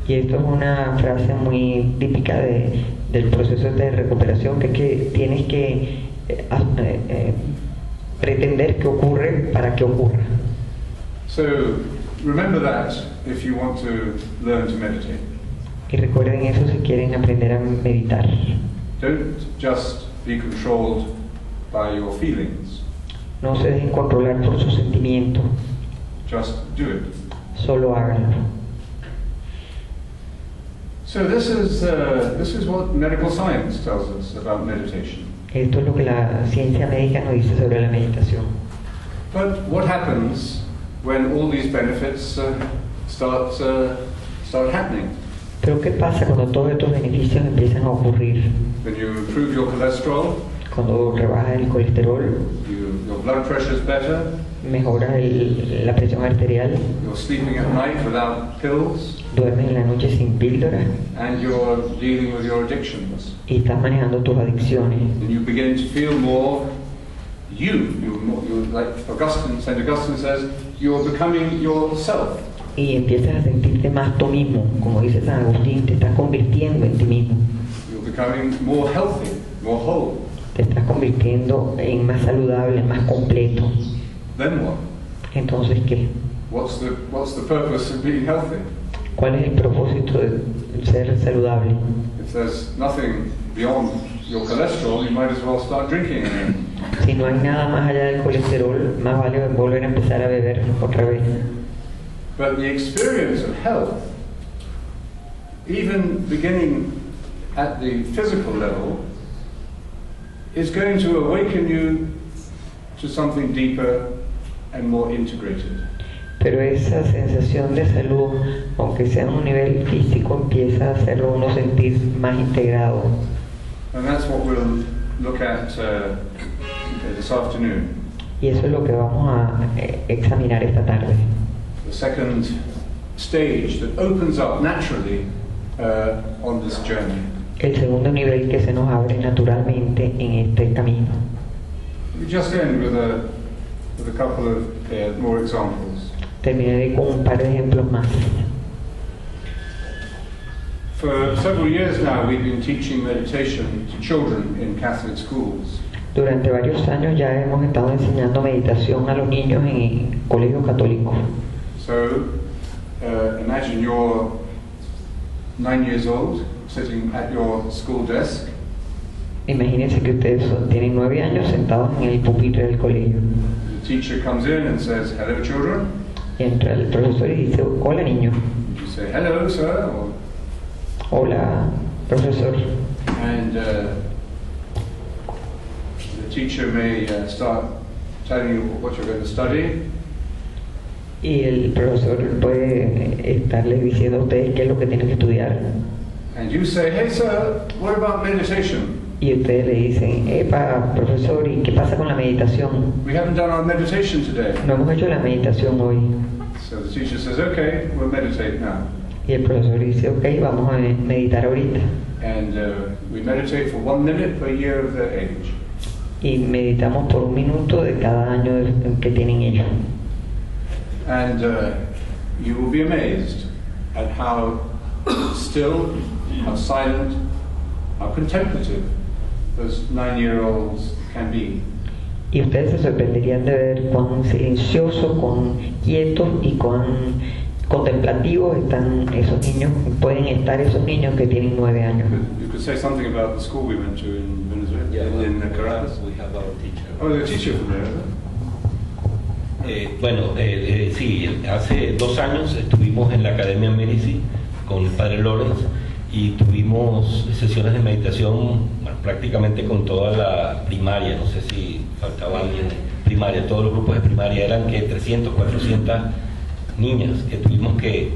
Y esto es una frase muy típica del proceso de recuperación, que es que tienes que pretender que ocurre para que ocurra. So remember that if you want to learn to meditate. Y recuerden eso si quieren aprender a meditar. Don't just be controlled by your feelings. No se dejen controlar por sus sentimientos. Just do it. Solo háganlo. So this is what medical science tells us about meditation. Esto es lo que la ciencia médica nos dice sobre la meditación. But what happens when all these benefits start happening? Pero ¿qué pasa cuando todos estos beneficios empiezan a ocurrir? When you improve your cholesterol, Cuando rebajas el colesterol, your blood pressure is better, mejoras la presión arterial, you're sleeping at night without pills, duermes en la noche sin píldora and you're dealing with your addictions. y estás manejando tus adicciones. And you begin to feel more you like St. Augustine says, you're becoming yourself. Y empiezas a sentirte más tú mismo, como dice San Agustín, te estás convirtiendo en ti mismo. You're becoming more healthy, more whole. Te estás convirtiendo en más saludable, más completo. Then what? Entonces, ¿qué? What's the purpose of being healthy? ¿Cuál es el propósito de ser saludable? If there's nothing beyond your cholesterol, you might as well start drinking again. Si no hay nada más allá del colesterol, más vale volver a empezar a beber otra vez. But the experience of health, even beginning at the physical level, is going to awaken you to something deeper and more integrated. Pero esa sensación de salud, aunque sea en un nivel físico, empieza a hacerlo uno sentir más integrado. And that's what we'll look at this afternoon. Y eso es lo que vamos a examinar esta tarde. The second stage that opens up naturally on this journey. El segundo nivel que se nos abre naturalmente en este camino. We just end with a couple of more examples. Terminaré con un par de ejemplos más. For several years now, we've been teaching meditation to children in Catholic schools. Durante varios años ya hemos estado enseñando meditación a los niños en colegios católicos. So, imagine you're 9 years old, sitting at your school desk. Imagínense que ustedes tienen 9 años sentados en el pupitre del colegio. The teacher comes in and says, "Hello, children." Y entra el profesor y dice, hola niño. You say, "Hello, sir," or, Hola, profesor. and the teacher may start telling you what you're going to study. Y el profesor puede estarles diciendo a ustedes qué es lo que tienen que estudiar. And you say, "Hey, sir, what about meditation?" Y ustedes le dicen, epa, profesor, ¿y qué pasa con la meditación? "We haven't done our meditation today." No hemos hecho la meditación hoy. So the teacher says, "Okay, we'll meditate now." Y el profesor dice, ok, vamos a meditar ahorita. And we meditate for 1 minute per year of their age. Y meditamos por 1 minuto de cada año que tienen ellos. And you will be amazed at how still, how silent, how contemplative those 9-year-olds can be. Y ustedes se sorprenderían de ver cuán silencioso, cuán quietos y cuán contemplativos están esos niños, pueden estar esos niños que tienen 9 años. You could say something about the school we went to in Venezuela, Yeah, in Caracas. we have our teacher. Oh, the teacher from there. Sí, hace 2 años estuvimos en la Academia Medici con el padre Laurence y tuvimos sesiones de meditación prácticamente con toda la primaria, no sé si faltaba alguien, primaria, todos los grupos de primaria, eran que 300, 400 niñas que tuvimos que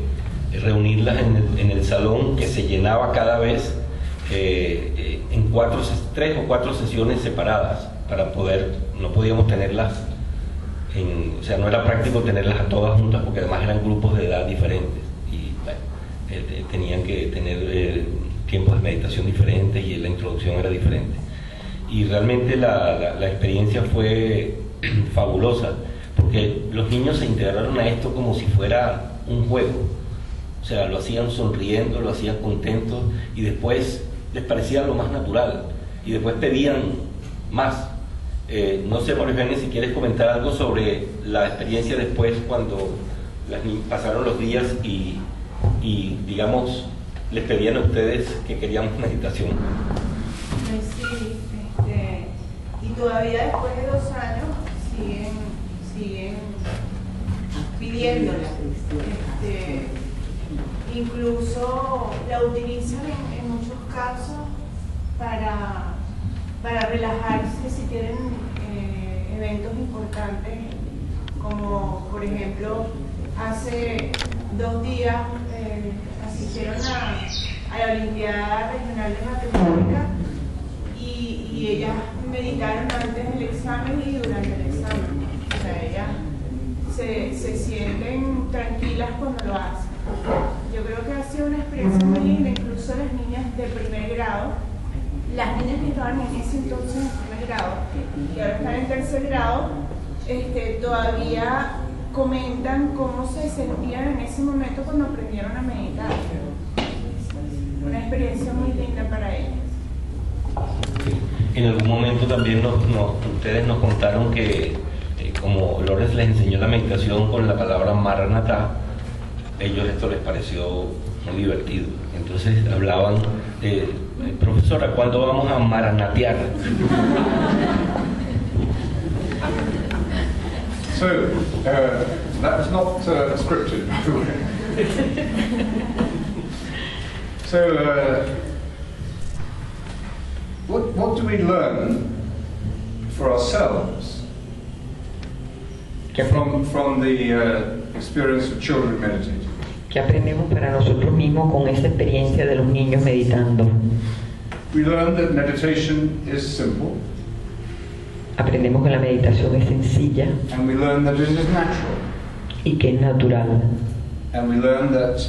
reunirlas en el salón que se llenaba cada vez en 3 o 4 sesiones separadas para poder, no podíamos tenerlas o sea, no era práctico tenerlas a todas juntas porque además eran grupos de edad diferentes y bueno, tenían que tener tiempos de meditación diferentes y la introducción era diferente. Y realmente la experiencia fue fabulosa porque los niños se integraron a esto como si fuera un juego. O sea, lo hacían sonriendo, lo hacían contentos y después les parecía lo más natural y después pedían más. No sé, María Eugenia, si quieres comentar algo sobre la experiencia después cuando pasaron los días y digamos, les pedían a ustedes que querían meditación. Sí, y todavía después de 2 años siguen pidiéndola. Incluso la utilizan en muchos casos para relajarse si tienen eventos importantes, como por ejemplo hace 2 días asistieron a la Olimpiada Regional de Matemática y ellas meditaron antes del examen y durante el examen. O sea, ellas se sienten tranquilas cuando lo hacen. Yo creo que ha sido una experiencia muy linda, incluso las niñas de primer grado, las niñas que estaban en ese entonces en primer grado y ahora están en tercer grado, todavía comentan cómo se sentían en ese momento cuando aprendieron a meditar. Una experiencia muy linda para ellas. En algún momento también ustedes nos contaron que como Laurence les enseñó la meditación con la palabra maranatá, ellos esto les pareció muy divertido. Entonces hablaban de, profesora, ¿cuándo vamos a maranatear? So, that was not scripted, by the way. So, what do we learn for ourselves from the experience of children meditating? ¿Qué aprendemos para nosotros mismos con esa experiencia de los niños meditando? We learn that meditation is simple. Aprendemos que la meditación es sencilla And we learn that it is natural. y que es natural. And we learn that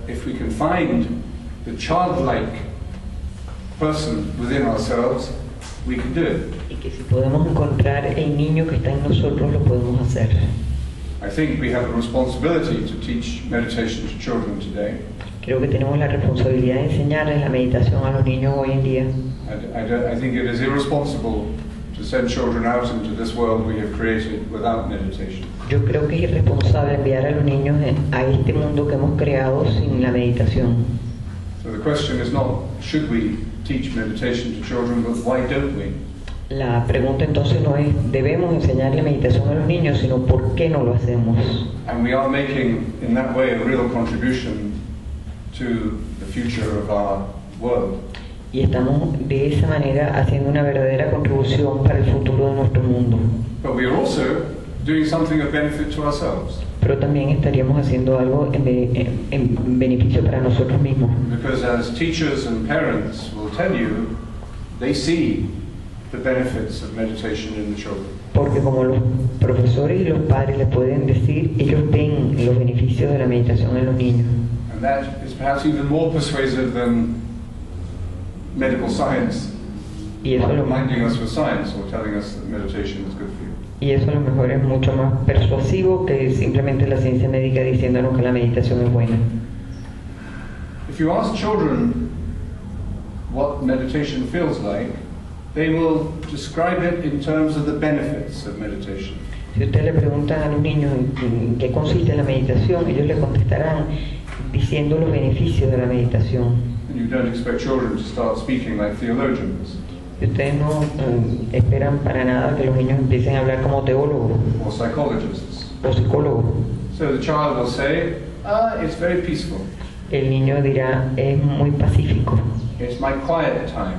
if we can find the childlike person within ourselves, we can do it. Y que si podemos encontrar el niño que está en nosotros, lo podemos hacer. I think we have a responsibility to teach meditation to children today. Creo que tenemos la responsabilidad de enseñarles la meditación a los niños hoy en día. I think it is irresponsible to send children out into this world we have created without meditation. Yo creo que es irresponsable enviar a los niños a este mundo que hemos creado sin la meditación. So the question is not should we teach meditation to children, but why don't we? La pregunta entonces no es debemos enseñarle meditación a los niños, sino por qué no lo hacemos. And we are making in that way a real contribution to the future of our world. Y estamos de esa manera haciendo una verdadera contribución para el futuro de nuestro mundo. But we are also doing something of benefit to ourselves. Pero también estaríamos haciendo algo en beneficio para nosotros mismos. Because as teachers and parents will tell you, they see the benefits of meditation in the children. Porque como los profesores y los padres les pueden decir, ellos ven los beneficios de la meditación en los niños. And that is perhaps even more persuasive than medical science, Y eso, reminding us with science or telling us that meditation is good for you. y eso a lo mejor es mucho más persuasivo que simplemente la ciencia médica diciéndonos que la meditación es buena. you ask children what meditation feels like, they will describe it in terms of the benefits of meditation. Si usted le pregunta a los niños en qué consiste la meditación, ellos le contestarán diciendo los beneficios de la meditación. And you don't expect children to start speaking like theologians. Y ustedes no esperan para nada que los niños empiecen a hablar como teólogos Or psychologists. o psicólogos. So the child will say, it's very peaceful. El niño dirá, es muy pacífico, It's my quiet time.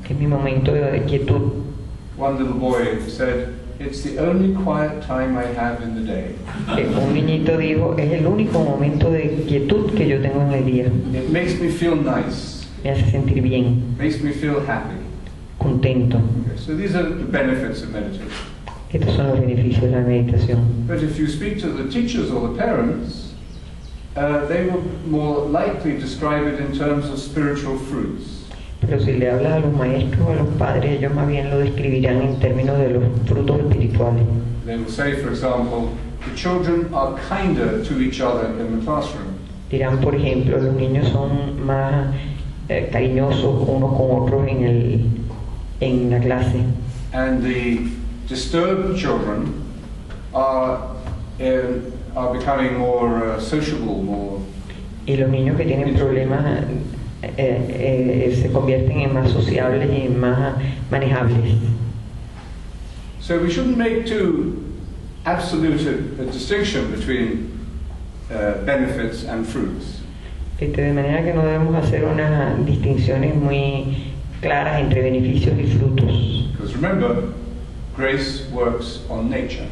es mi momento de quietud. One little boy said, it's the only quiet time I have in the day. Un niñito dijo, es el único momento de quietud que yo tengo en el día. It makes me feel nice. Me hace sentir bien, Makes me feel happy. contento. Okay, so these are the benefits of meditation. Estos son los beneficios de la meditación. But if you speak to the teachers or the parents, they will more likely describe it in terms of spiritual fruits. Pero si le hablas a los maestros o a los padres, ellos más bien lo describirán en términos de los frutos espirituales. They will say, for example, the children are kinder to each other in the classroom. Dirán, por ejemplo, los niños son más cariñosos unos con otros en la clase. And the disturbed children are becoming more sociable, more. Y los niños que tienen problemas se convierten en más sociables y en más manejables. So we shouldn't make too absolute a distinction between benefits and fruits. De manera que no debemos hacer unas distinciones muy claras entre beneficios y frutos. Because remember, grace works on nature.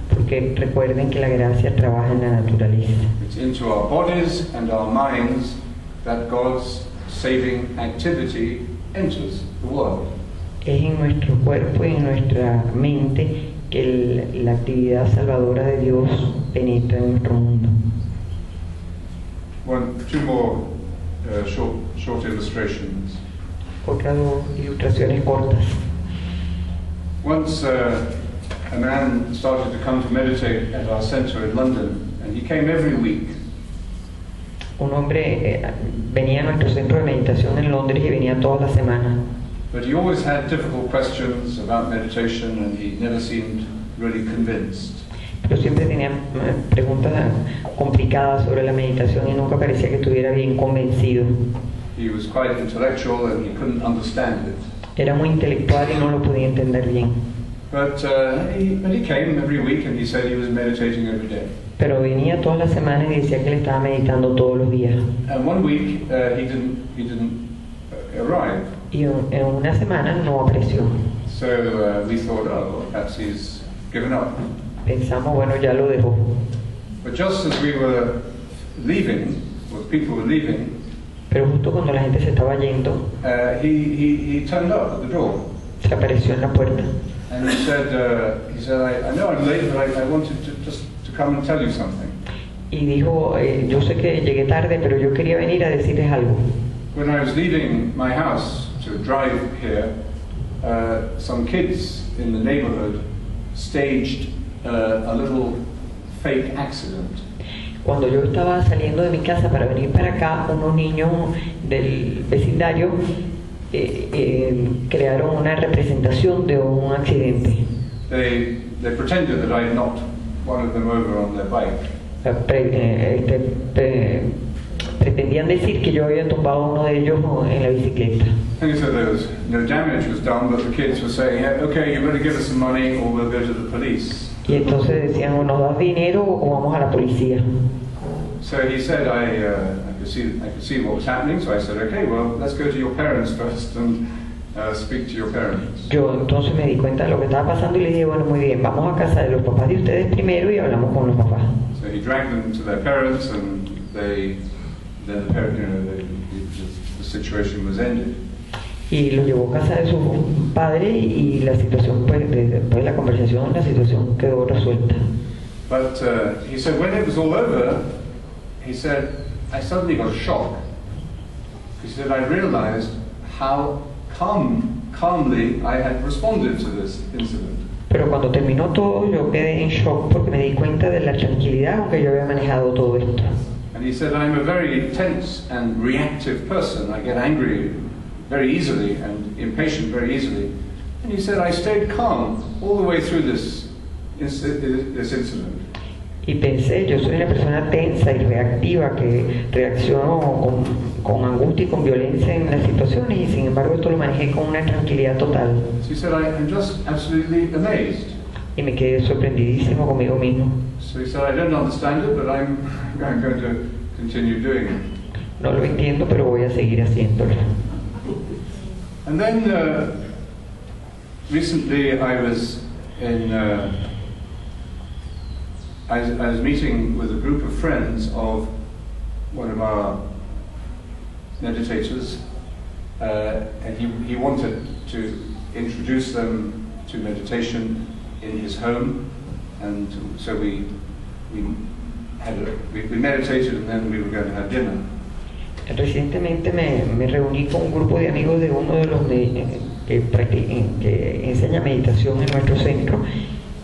Porque recuerden que la gracia trabaja en la naturaleza. It's into our bodies and our minds that God's saving activity enters the world. Es en nuestro cuerpo y en nuestra mente que la actividad salvadora de Dios penetra en nuestro mundo. Two more short illustrations. Otras dos ilustraciones cortas. Once a man started to come to meditate at our center in London, and he came every week. Un hombre venía a nuestro centro de meditación en Londres y venía todas las semanas. But he always had difficult questions about meditation, and he never seemed really convinced. Pero siempre tenía preguntas complicadas sobre la meditación y nunca parecía que estuviera bien convencido. He was quite intellectual and he couldn't understand it. Era muy intelectual y no lo podía entender bien. But he came every week and he said he was meditating every day. Pero venía todas las semanas y decía que le estaba meditando todos los días. And one week he didn't arrive. Y en una semana no apareció. So we thought, well, perhaps he's given up. Pensamos, bueno, ya lo dejó. But just as we were leaving, or people were leaving, Pero justo cuando la gente se estaba yendo, he turned up at the door. se apareció en la puerta. And he said, I know I'm late, but I wanted to come and tell you something. Y dijo, yo sé que llegué tarde, pero yo quería venir a decirles algo. When I was leaving my house to drive here, some kids in the neighborhood staged a little fake accident. Cuando yo estaba saliendo de mi casa para venir para acá, unos niños del vecindario crearon una representación de un accidente. They pretended that I had knocked one of them over on their bike. Pretendían decir que yo había tumbado a uno de ellos en la bicicleta. And he said there was no damage was done, but the kids were saying, okay, you better give us some money or we'll go to the police. Y entonces decían, o nos das dinero o vamos a la policía. So he said, I could see what was happening, so I said, okay, well, let's go to your parents first and speak to your parents. Yo entonces me di cuenta de lo que estaba pasando y le dije, bueno, muy bien, vamos a casa de los papás de ustedes primero y hablamos con los papás. So he dragged them to their parents, and the situation was ended. Y lo llevó a casa de su padre y la situación, pues, después de la conversación, la situación quedó resuelta. But he said when it was all over, he said, I suddenly got a shock. He said, I realized how calmly I had responded to this incident. Pero cuando terminó todo, yo quedé en shock porque me di cuenta de la tranquilidad con que yo había manejado todo esto. And he said, I'm a very tense and reactive person. I get angry very easily and impatient very easily. And he said, I stayed calm all the way through this incident. Y pensé, yo soy una persona tensa y reactiva que reacciono con angustia y con violencia en las situaciones, y sin embargo esto lo manejé con una tranquilidad total. So he said, I'm just absolutely amazed. Y me quedé sorprendidísimo conmigo mismo. So he said, I don't understand it, but I'm going to continue doing it. No lo entiendo, pero voy a seguir haciéndolo. And then recently I was in I was meeting with a group of friends of one of our meditators, and he wanted to introduce them to meditation in his home, and so we meditated, and then we were going to have dinner. Recientemente me reuní con un grupo de amigos de uno de los que enseña meditación en nuestro centro,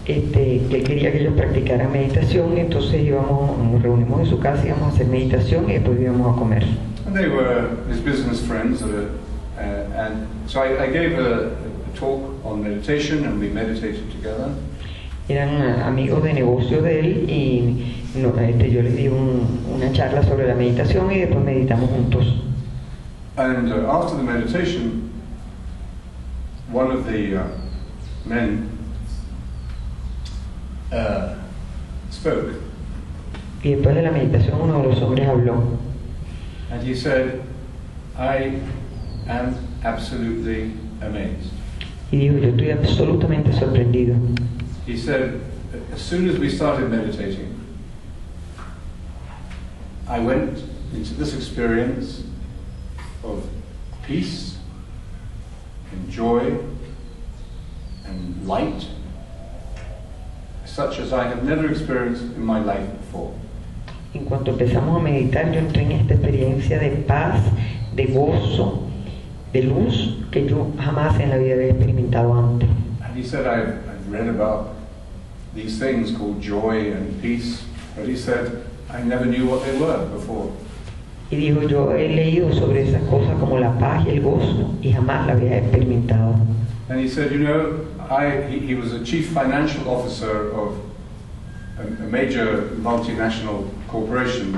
que él quería que ellos practicaran meditación, entonces nos reunimos en su casa, íbamos a hacer meditación y después íbamos a comer. And they were his business friends, and so I gave a talk on meditation, and we meditated together. Eran amigos de negocio de él, y yo les di una charla sobre la meditación y después meditamos juntos. And after the meditation, one of the men spoke. Y después de la meditación uno de los hombres habló. And he said, I am absolutely amazed. Y dijo, yo estoy absolutamente sorprendido. He said, as soon as we started meditating, I went into this experience of peace and joy and light, such as I have never experienced in my life before. En cuanto empezamos a meditar, yo entré en esta experiencia de paz, de gozo, de luz que yo jamás en la vida había experimentado antes. And he said, I've read about these things called joy and peace, but he said, I never knew what they were before. Y dijo, yo he leído sobre esas cosas como la paz y el gozo y jamás la había experimentado. And he said, you know, he was a chief financial officer of a major multinational corporation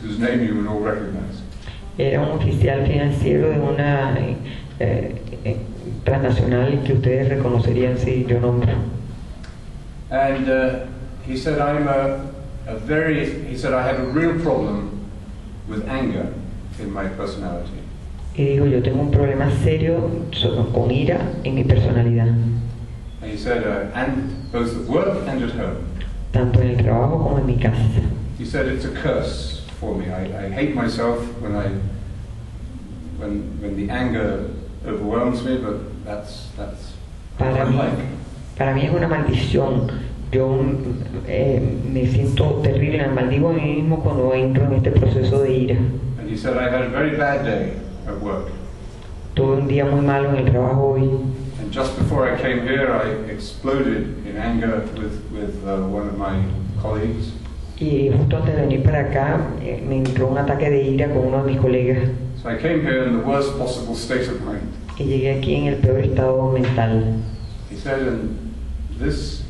whose name you would all recognize. Era un oficial financiero de una transnacional que ustedes reconocerían si yo nombro. And he said, he said, I have a real problem with anger in my personality. Y digo, yo tengo un problema serio con ira en mi personalidad. And he said, and both at work and at home. Tanto en el trabajo como en mi casa. He said, it's a curse for me. I hate myself when the anger overwhelms me, but that's what I'm like. Para mí es una maldición. Yo me siento terrible, me maldigo a mí mismo cuando entro en este proceso de ira. And he said, I had a very bad day at work. Tuve un día muy malo en el trabajo hoy. And just before I came here, I exploded in anger with one of my colleagues. Y justo antes de venir para acá, me entró un ataque de ira con uno de mis colegas. So I came here in the worst possible state of mind. Y llegué aquí en el peor estado mental. He said, and this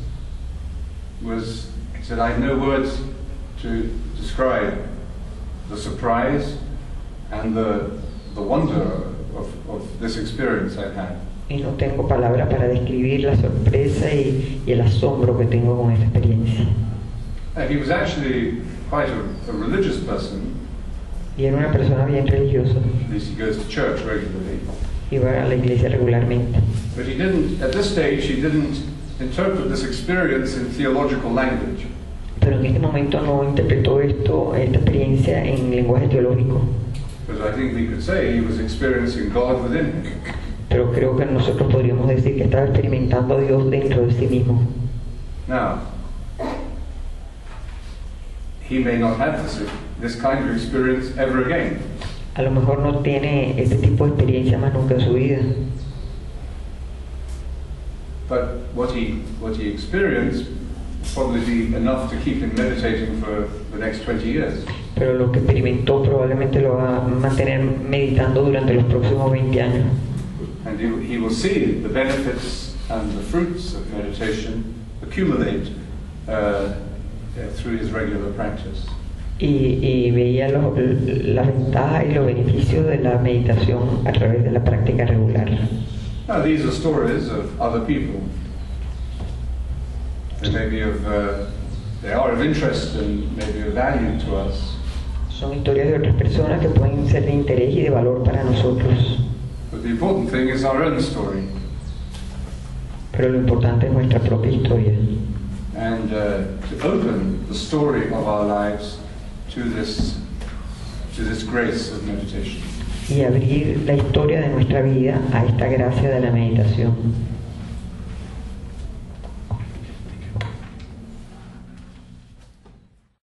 he said, I have no words to describe the surprise and the wonder of this experience I've had. Y no tengo palabras para describir la sorpresa y el asombro que tengo con esta experiencia. He was actually quite a religious person. Y era una persona bien religiosa. At least he goes to church regularly. Iba a la iglesia regularmente. But he didn't, at this stage, he didn't interpret this experience in theological language. Pero en este momento no interpretó esta experiencia en lenguaje teológico. But I think we could say he was experiencing God within him. Pero creo que nosotros podríamos decir que estaba experimentando a Dios dentro de sí mismo. Now, he may not have this kind of experience ever again. A lo mejor no tiene este tipo de experiencia más nunca en su vida. But what he experienced will probably be enough to keep him meditating for the next 20 years. pero lo que experimentó probablemente lo va a mantener meditando durante los próximos 20 años. And he will see the benefits and the fruits of meditation accumulate through his regular practice. Y veía las ventajas y los beneficios de la meditación a través de la práctica regular. Now, these are stories of other people. They may be they are of interest and maybe of value to us. Son historias de otras personas que pueden ser de interés y de valor para nosotros. But the important thing is our own story. Pero lo importante es nuestra propia historia. And to open the story of our lives to this grace of meditation. Y abrir la historia de nuestra vida a esta gracia de la meditación.